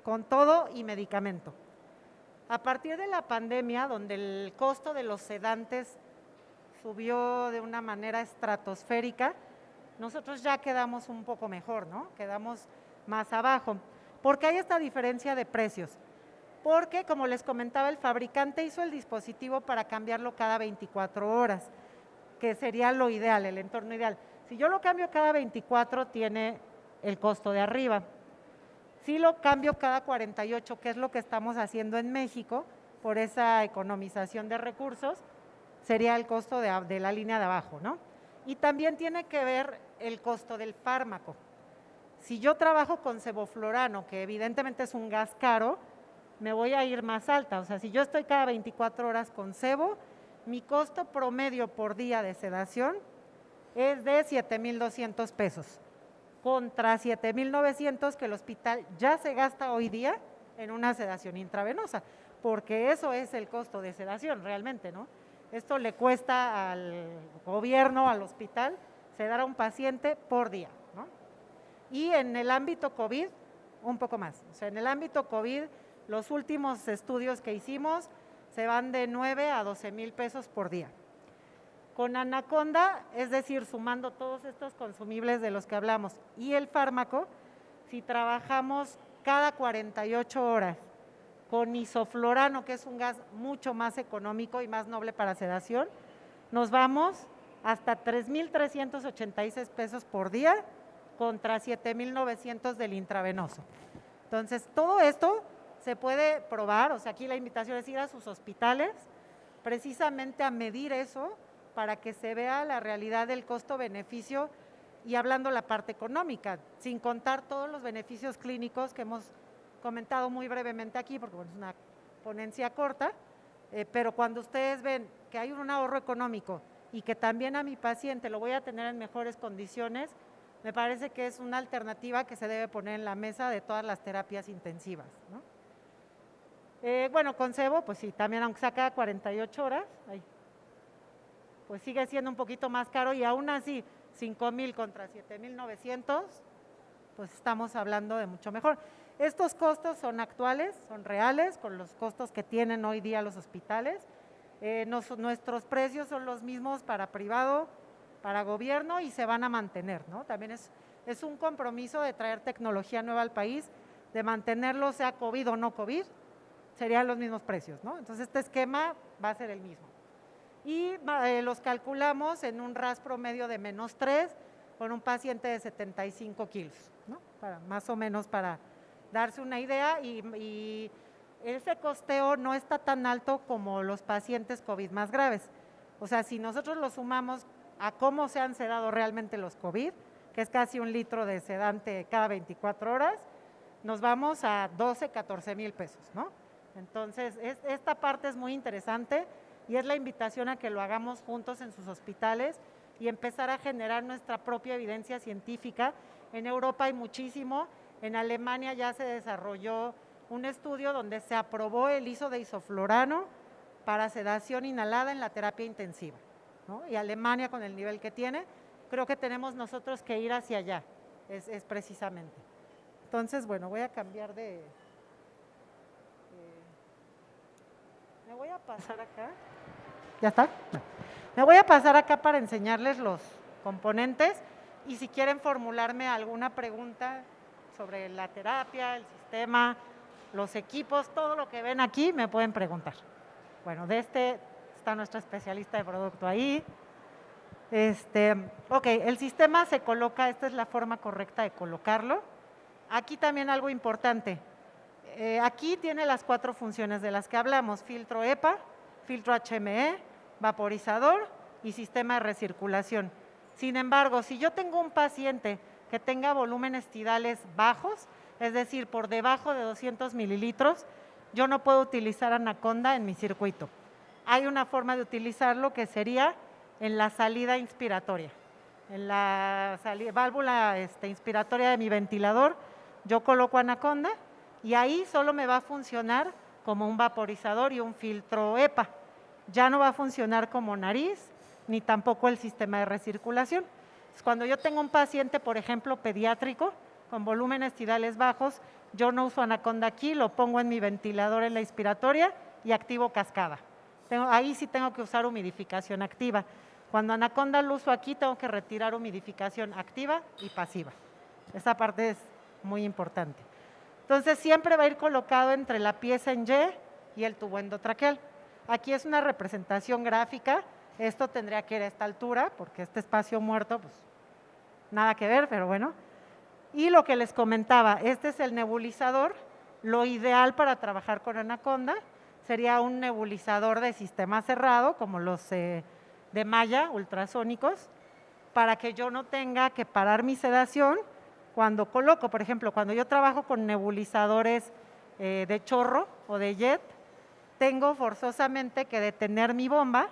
A: con todo y medicamento. A partir de la pandemia, donde el costo de los sedantes subió de una manera estratosférica, nosotros ya quedamos un poco mejor, ¿no? Quedamos más abajo. ¿Por qué hay esta diferencia de precios? Porque, como les comentaba, el fabricante hizo el dispositivo para cambiarlo cada 24 horas, que sería lo ideal, el entorno ideal. Si yo lo cambio cada 24, tiene el costo de arriba. Si lo cambio cada 48, que es lo que estamos haciendo en México, por esa economización de recursos, sería el costo de la línea de abajo, ¿no? Y también tiene que ver el costo del fármaco. Si yo trabajo con sevoflurano, que evidentemente es un gas caro, me voy a ir más alta. O sea, si yo estoy cada 24 horas con sebo, mi costo promedio por día de sedación es de 7,200 pesos, contra 7,900 que el hospital ya se gasta hoy día en una sedación intravenosa, porque eso es el costo de sedación realmente, ¿no? Esto le cuesta al gobierno, al hospital, sedar a un paciente por día, ¿no? Y en el ámbito COVID, un poco más. O sea, en el ámbito COVID, los últimos estudios que hicimos se van de 9 a 12,000 pesos por día. Con Anaconda, es decir, sumando todos estos consumibles de los que hablamos y el fármaco, si trabajamos cada 48 horas con isoflurano, que es un gas mucho más económico y más noble para sedación, nos vamos hasta 3,386 pesos por día contra 7,900 del intravenoso. Entonces, todo esto se puede probar, o sea, aquí la invitación es ir a sus hospitales precisamente a medir eso para que se vea la realidad del costo-beneficio y hablando la parte económica, sin contar todos los beneficios clínicos que hemos comentado muy brevemente aquí, porque bueno, es una ponencia corta, pero cuando ustedes ven que hay un ahorro económico y que también a mi paciente lo voy a tener en mejores condiciones, me parece que es una alternativa que se debe poner en la mesa de todas las terapias intensivas, ¿no? Bueno, con sebo, pues sí, también aunque sea cada 48 horas, pues sigue siendo un poquito más caro y aún así 5,000 contra 7,900, pues estamos hablando de mucho mejor. Estos costos son actuales, son reales, con los costos que tienen hoy día los hospitales. Nuestros precios son los mismos para privado, para gobierno y se van a mantener, ¿no? También es un compromiso de traer tecnología nueva al país, de mantenerlo, sea COVID o no COVID, serían los mismos precios, ¿no? Entonces este esquema va a ser el mismo. Y los calculamos en un RAS promedio de -3 con un paciente de 75 kilos, ¿no? Más o menos para darse una idea y ese costeo no está tan alto como los pacientes COVID más graves. O sea, si nosotros lo sumamos a cómo se han sedado realmente los COVID, que es casi 1 litro de sedante cada 24 horas, nos vamos a 12, 14,000 pesos, ¿no? Entonces, esta parte es muy interesante y es la invitación a que lo hagamos juntos en sus hospitales y empezar a generar nuestra propia evidencia científica. En Europa hay muchísimo, en Alemania ya se desarrolló un estudio donde se aprobó el uso de isoflurano para sedación inhalada en la terapia intensiva, ¿no? Y Alemania con el nivel que tiene, creo que tenemos nosotros que ir hacia allá, es precisamente. Entonces, bueno, voy a cambiar me voy a pasar acá. ¿Ya está? Me voy a pasar acá para enseñarles los componentes y si quieren formularme alguna pregunta sobre la terapia, el sistema, los equipos, todo lo que ven aquí me pueden preguntar. Bueno, está nuestra especialista de producto ahí. Ok, el sistema se coloca, esta es la forma correcta de colocarlo. Aquí también algo importante. Aquí tiene las 4 funciones de las que hablamos: filtro EPA, filtro HME, vaporizador y sistema de recirculación. Sin embargo, si yo tengo un paciente que tenga volúmenes tidales bajos, es decir, por debajo de 200 mililitros, yo no puedo utilizar Anaconda en mi circuito. Hay una forma de utilizarlo que sería en la salida inspiratoria. En la válvula inspiratoria de mi ventilador, yo coloco Anaconda y ahí solo me va a funcionar como un vaporizador y un filtro EPA. Ya no va a funcionar como nariz, ni tampoco el sistema de recirculación. Cuando yo tengo un paciente, por ejemplo, pediátrico, con volúmenes tidales bajos, yo no uso Anaconda aquí, lo pongo en mi ventilador en la inspiratoria y activo cascada. Ahí sí tengo que usar humidificación activa. Cuando Anaconda lo uso aquí, tengo que retirar humidificación activa y pasiva. Esa parte es muy importante. Entonces, siempre va a ir colocado entre la pieza en Y y el tubo endotraqueal. Aquí es una representación gráfica. Esto tendría que ir a esta altura, porque este espacio muerto, pues nada que ver, pero bueno. Y lo que les comentaba, este es el nebulizador. Lo ideal para trabajar con Anaconda sería un nebulizador de sistema cerrado, como los de malla ultrasónicos, para que yo no tenga que parar mi sedación cuando coloco. Por ejemplo, cuando yo trabajo con nebulizadores de chorro o de jet, tengo forzosamente que detener mi bomba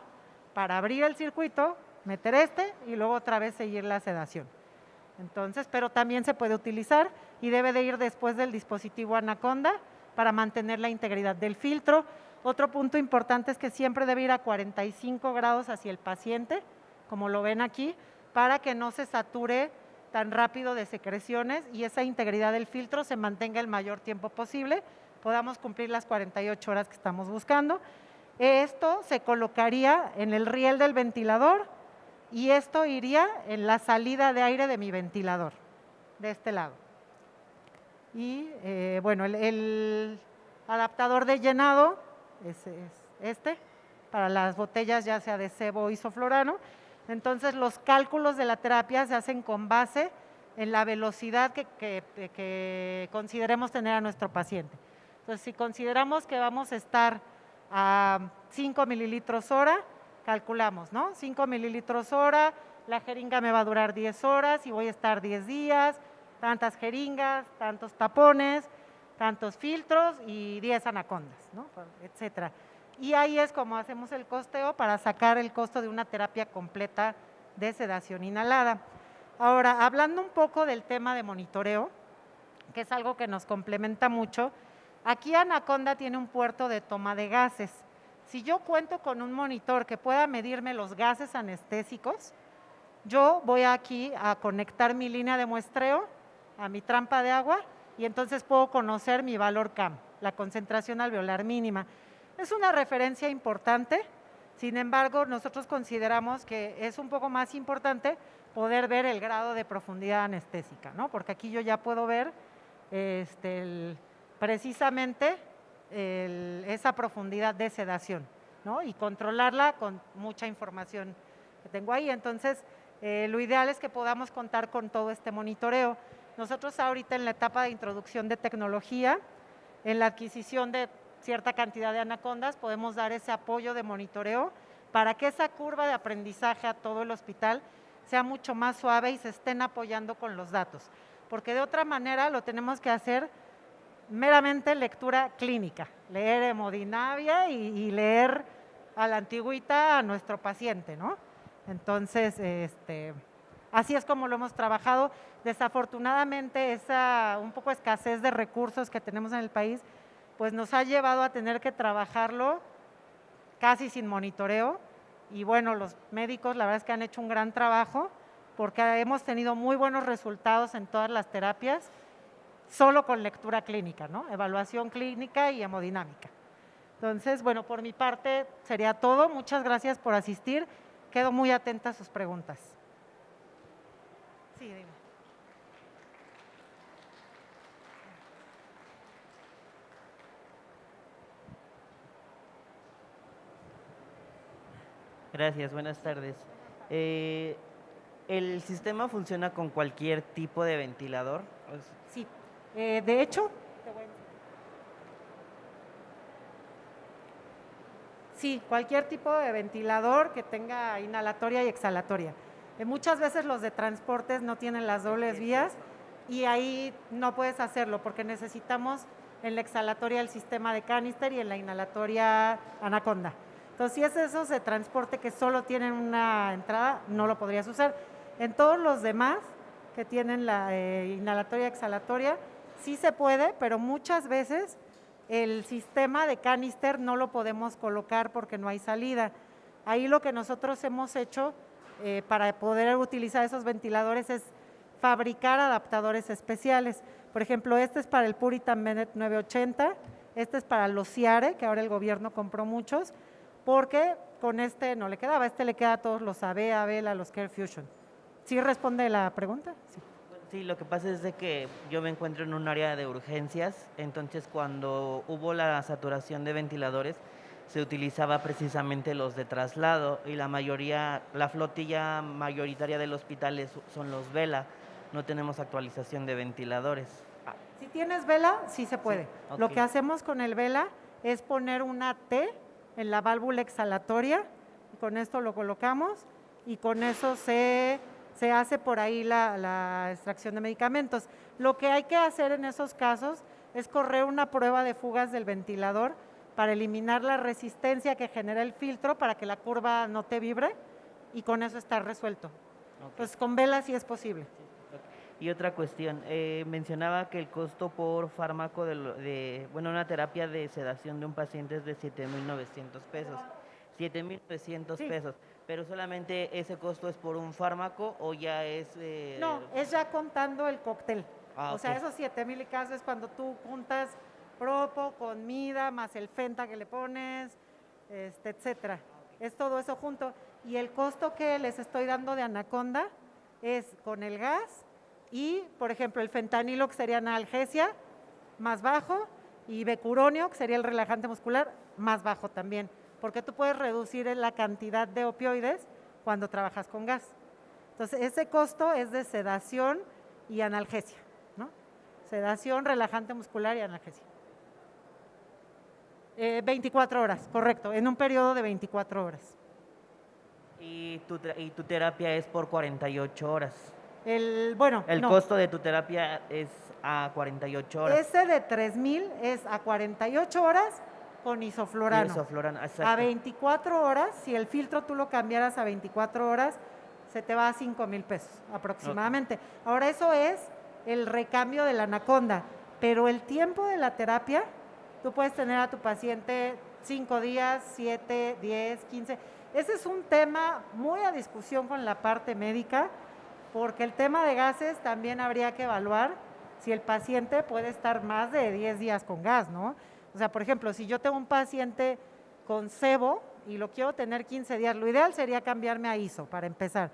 A: para abrir el circuito, meter y luego otra vez seguir la sedación. Entonces, pero también se puede utilizar y debe de ir después del dispositivo Anaconda para mantener la integridad del filtro. Otro punto importante es que siempre debe ir a 45 grados hacia el paciente, como lo ven aquí, para que no se sature tan rápido de secreciones y esa integridad del filtro se mantenga el mayor tiempo posible, podamos cumplir las 48 horas que estamos buscando. Esto se colocaría en el riel del ventilador y esto iría en la salida de aire de mi ventilador, de este lado. Y bueno, el adaptador de llenado es este, para las botellas ya sea de sebo o isoflorano. Entonces los cálculos de la terapia se hacen con base en la velocidad que consideremos tener a nuestro paciente. Entonces si consideramos que vamos a estar a 5 mililitros hora, calculamos, ¿no? 5 mililitros hora, la jeringa me va a durar 10 horas y voy a estar 10 días, tantas jeringas, tantos tapones, tantos filtros y 10 anacondas, ¿no? Etcétera. Y ahí es como hacemos el costeo para sacar el costo de una terapia completa de sedación inhalada. Ahora, hablando un poco del tema de monitoreo, que es algo que nos complementa mucho, aquí Anaconda tiene un puerto de toma de gases. Si yo cuento con un monitor que pueda medirme los gases anestésicos, yo voy aquí a conectar mi línea de muestreo a mi trampa de agua y entonces puedo conocer mi valor CAM, la concentración alveolar mínima. Es una referencia importante, sin embargo, nosotros consideramos que es un poco más importante poder ver el grado de profundidad anestésica, ¿no? Porque aquí yo ya puedo ver precisamente esa profundidad de sedación, ¿no? Y controlarla con mucha información que tengo ahí. Entonces, lo ideal es que podamos contar con todo este monitoreo. Nosotros ahorita en la etapa de introducción de tecnología, en la adquisición de cierta cantidad de anacondas, podemos dar ese apoyo de monitoreo para que esa curva de aprendizaje a todo el hospital sea mucho más suave y se estén apoyando con los datos. Porque de otra manera lo tenemos que hacer meramente lectura clínica, leer hemodinamia y leer a la antigüita a nuestro paciente, ¿no? Entonces, así es como lo hemos trabajado. Desafortunadamente, esa un poco escasez de recursos que tenemos en el país, pues nos ha llevado a tener que trabajarlo casi sin monitoreo. Y bueno, los médicos la verdad es que han hecho un gran trabajo porque hemos tenido muy buenos resultados en todas las terapias, solo con lectura clínica, ¿no? Evaluación clínica y hemodinámica. Entonces, bueno, por mi parte sería todo. Muchas gracias por asistir. Quedo muy atenta a sus preguntas. Sí, dime.
B: Gracias, buenas tardes. ¿El sistema funciona con cualquier tipo de ventilador?
A: Sí, de hecho, sí, cualquier tipo de ventilador que tenga inhalatoria y exhalatoria. Muchas veces los de transportes no tienen las dobles vías y ahí no puedes hacerlo porque necesitamos en la exhalatoria el sistema de canister y en la inhalatoria Anaconda. Entonces, si es esos de transporte que solo tienen una entrada, no lo podrías usar. En todos los demás que tienen la inhalatoria y exhalatoria, sí se puede, pero muchas veces el sistema de canister no lo podemos colocar porque no hay salida. Ahí lo que nosotros hemos hecho para poder utilizar esos ventiladores es fabricar adaptadores especiales. Por ejemplo, este es para el Puritan Bennett 980, este es para los Ciare, que ahora el gobierno compró muchos, porque con este no le quedaba, este le queda a todos los AB, Avela, los CareFusion. ¿Sí responde la pregunta? Sí.
B: Sí, lo que pasa es de que yo me encuentro en un área de urgencias, entonces cuando hubo la saturación de ventiladores, se utilizaba precisamente los de traslado y la flotilla mayoritaria del hospital son los Vela. no tenemos actualización de ventiladores.
A: Si tienes vela, sí se puede.
B: Sí, ok.
A: Lo que hacemos con el vela es poner una T en la válvula exhalatoria, y con esto lo colocamos y con eso se hace por ahí la extracción de medicamentos. Lo que hay que hacer en esos casos es correr una prueba de fugas del ventilador para eliminar la resistencia que genera el filtro para que la curva no te vibre y con eso está resuelto.
B: Ok.
A: Pues con vela sí es posible.
B: Y otra cuestión, mencionaba que el costo por fármaco bueno, una terapia de sedación de un paciente es de 7,900 pesos. 7,900
A: Sí.
B: pesos. Pero solamente ese costo es por un fármaco o ya es…
A: No, es ya contando el cóctel.
B: Ah,
A: O sea,
B: ok.
A: esos 7,000 y caso es cuando tú juntas propo con mida más el fenta que le pones, etcétera. Es todo eso junto. Y el costo que les estoy dando de Anaconda es con el gas y, por ejemplo, el fentanilo, que sería analgesia, más bajo, y becuronio, que sería el relajante muscular, más bajo también, porque tú puedes reducir la cantidad de opioides cuando trabajas con gas. Entonces, ese costo es de sedación y analgesia, ¿no? Sedación, relajante muscular y analgesia. 24 horas, correcto, en un periodo de 24 horas.
B: Y tu terapia es por 48 horas.
A: El
B: El costo de tu terapia es a 48 horas.
A: Ese de 3,000 es a 48 horas con isoflurano.
B: Isoflurano, exacto.
A: A 24 horas, si el filtro tú lo cambiaras a 24 horas, se te va a 5,000 pesos aproximadamente. Okay. Ahora, eso es el recambio de la Anaconda, pero el tiempo de la terapia, tú puedes tener a tu paciente 5 días, 7, 10, 15. Ese es un tema muy a discusión con la parte médica, porque el tema de gases también habría que evaluar si el paciente puede estar más de 10 días con gas, ¿no? O sea, por ejemplo, si yo tengo un paciente con sebo y lo quiero tener 15 días, lo ideal sería cambiarme a ISO para empezar.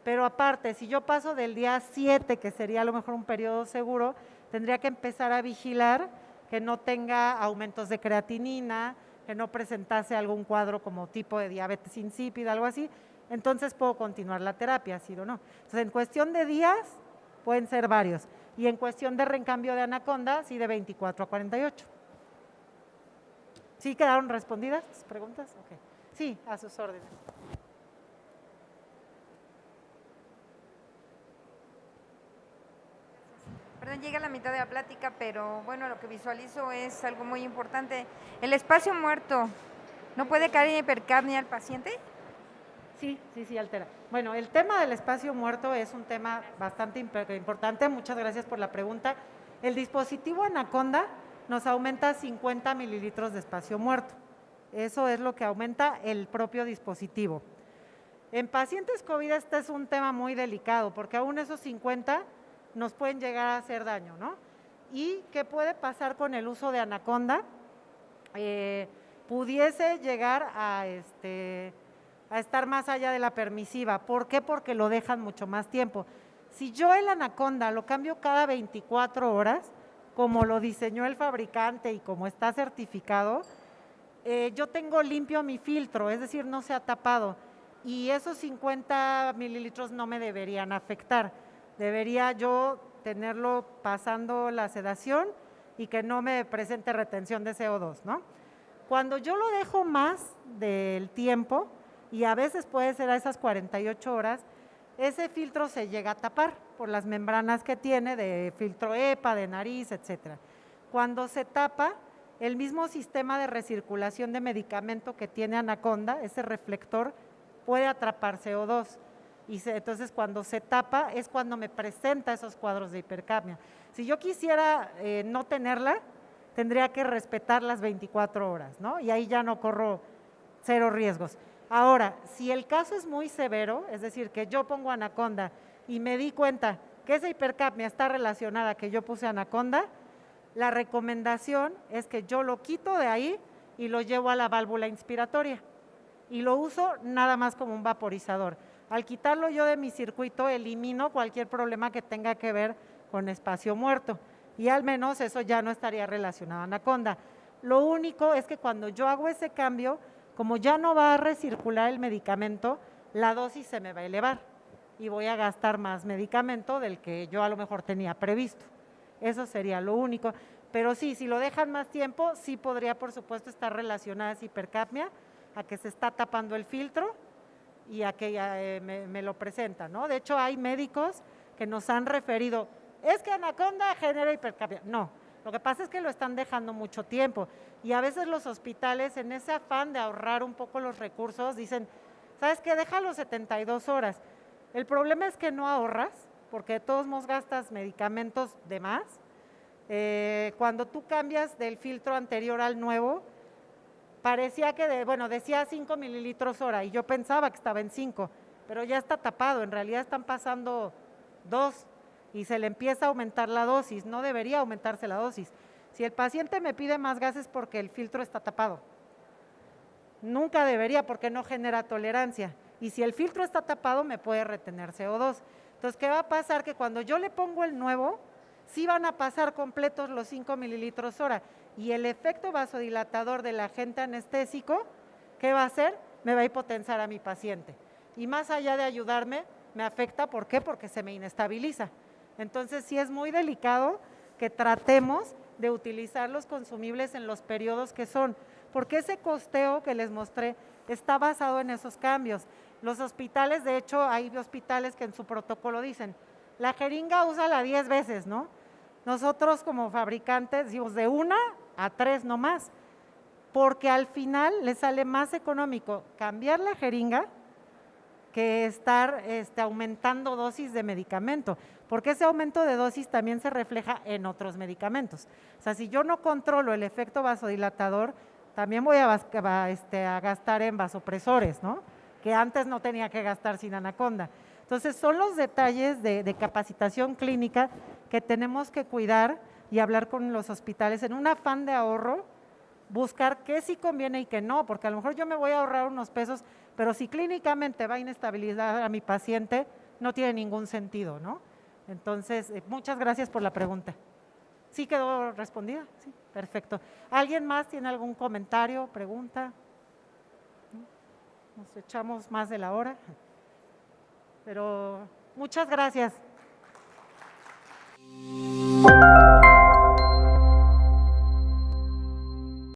A: Pero aparte, si yo paso del día 7, que sería a lo mejor un periodo seguro, tendría que empezar a vigilar que no tenga aumentos de creatinina, que no presentase algún cuadro como tipo de diabetes insípida, algo así. Entonces puedo continuar la terapia, ¿sí o no? Entonces, en cuestión de días, pueden ser varios. Y en cuestión de recambio de Anaconda, sí, de 24 a 48. ¿Sí quedaron respondidas tus preguntas? Okay. Sí, a sus órdenes.
C: Perdón, llega a la mitad de la plática, pero bueno, lo que visualizo es algo muy importante. ¿El espacio muerto no puede caer en hipercapnia al paciente?
A: Sí, altera. Bueno, el tema del espacio muerto es un tema bastante importante. Muchas gracias por la pregunta. El dispositivo Anaconda nos aumenta 50 mililitros de espacio muerto. Eso es lo que aumenta el propio dispositivo. En pacientes COVID este es un tema muy delicado, porque aún esos 50 nos pueden llegar a hacer daño, ¿no? ¿Y qué puede pasar con el uso de Anaconda? Pudiese llegar a estar más allá de la permisiva. ¿Por qué? Porque lo dejan mucho más tiempo. Si yo el Anaconda lo cambio cada 24 horas, como lo diseñó el fabricante y como está certificado, yo tengo limpio mi filtro, es decir, no se ha tapado. Y esos 50 mililitros no me deberían afectar. Debería yo tenerlo pasando la sedación y que no me presente retención de CO2, ¿no? Cuando yo lo dejo más del tiempo, y a veces puede ser a esas 48 horas, ese filtro se llega a tapar por las membranas que tiene de filtro EPA, de nariz, etcétera. Cuando se tapa, el mismo sistema de recirculación de medicamento que tiene Anaconda, ese reflector, puede atrapar CO2. Entonces, cuando se tapa es cuando me presenta esos cuadros de hipercapnia. Si yo quisiera no tenerla, tendría que respetar las 24 horas, ¿no? Y ahí ya no corro cero riesgos. Ahora, si el caso es muy severo, es decir, que yo pongo Anaconda y me di cuenta que esa hipercapnia está relacionada a que yo puse Anaconda, la recomendación es que yo lo quito de ahí y lo llevo a la válvula inspiratoria y lo uso nada más como un vaporizador. Al quitarlo yo de mi circuito, elimino cualquier problema que tenga que ver con espacio muerto y al menos eso ya no estaría relacionado a Anaconda. Lo único es que cuando yo hago ese cambio, como ya no va a recircular el medicamento, la dosis se me va a elevar. y voy a gastar más medicamento del que yo a lo mejor tenía previsto. Eso sería lo único. Pero sí, si lo dejan más tiempo, sí podría, por supuesto, estar relacionada esa hipercapnia, a que se está tapando el filtro y a que ya, me lo presentan, ¿no? De hecho, hay médicos que nos han referido, es que Anaconda genera hipercapnia. No, lo que pasa es que lo están dejando mucho tiempo y a veces los hospitales, en ese afán de ahorrar un poco los recursos, dicen, ¿sabes qué? Déjalo 72 horas. El problema es que no ahorras, porque de todos modos gastas medicamentos de más. Cuando tú cambias del filtro anterior al nuevo, parecía que, decía 5 mililitros hora y yo pensaba que estaba en 5, pero ya está tapado, en realidad están pasando 2 y se le empieza a aumentar la dosis, no debería aumentarse la dosis. Si el paciente me pide más gas es porque el filtro está tapado, nunca debería porque no genera tolerancia y si el filtro está tapado me puede retener CO2. Entonces, ¿qué va a pasar? Que cuando yo le pongo el nuevo, sí van a pasar completos los 5 mililitros hora y el efecto vasodilatador del agente anestésico, ¿qué va a hacer? Me va a hipotensar a mi paciente y más allá de ayudarme, me afecta. ¿Por qué? Porque se me inestabiliza. Entonces sí es muy delicado que tratemos de utilizar los consumibles en los periodos que son, porque ese costeo que les mostré está basado en esos cambios. Los hospitales, de hecho, hay hospitales que en su protocolo dicen, la jeringa úsala 10 veces, ¿no? Nosotros como fabricantes decimos de 1 a 3 no más, porque al final les sale más económico cambiar la jeringa que estar aumentando dosis de medicamento, porque ese aumento de dosis también se refleja en otros medicamentos. O sea, si yo no controlo el efecto vasodilatador, también voy a gastar en vasopresores, ¿no? Que antes no tenía que gastar sin Anaconda. Entonces, son los detalles de capacitación clínica que tenemos que cuidar y hablar con los hospitales en un afán de ahorro, buscar qué sí conviene y qué no, porque a lo mejor yo me voy a ahorrar unos pesos, pero si clínicamente va a inestabilizar a mi paciente, no tiene ningún sentido, ¿no? Entonces, muchas gracias por la pregunta. ¿Sí quedó respondida? Sí, perfecto. ¿Alguien más tiene algún comentario, pregunta? Nos echamos más de la hora, pero muchas gracias.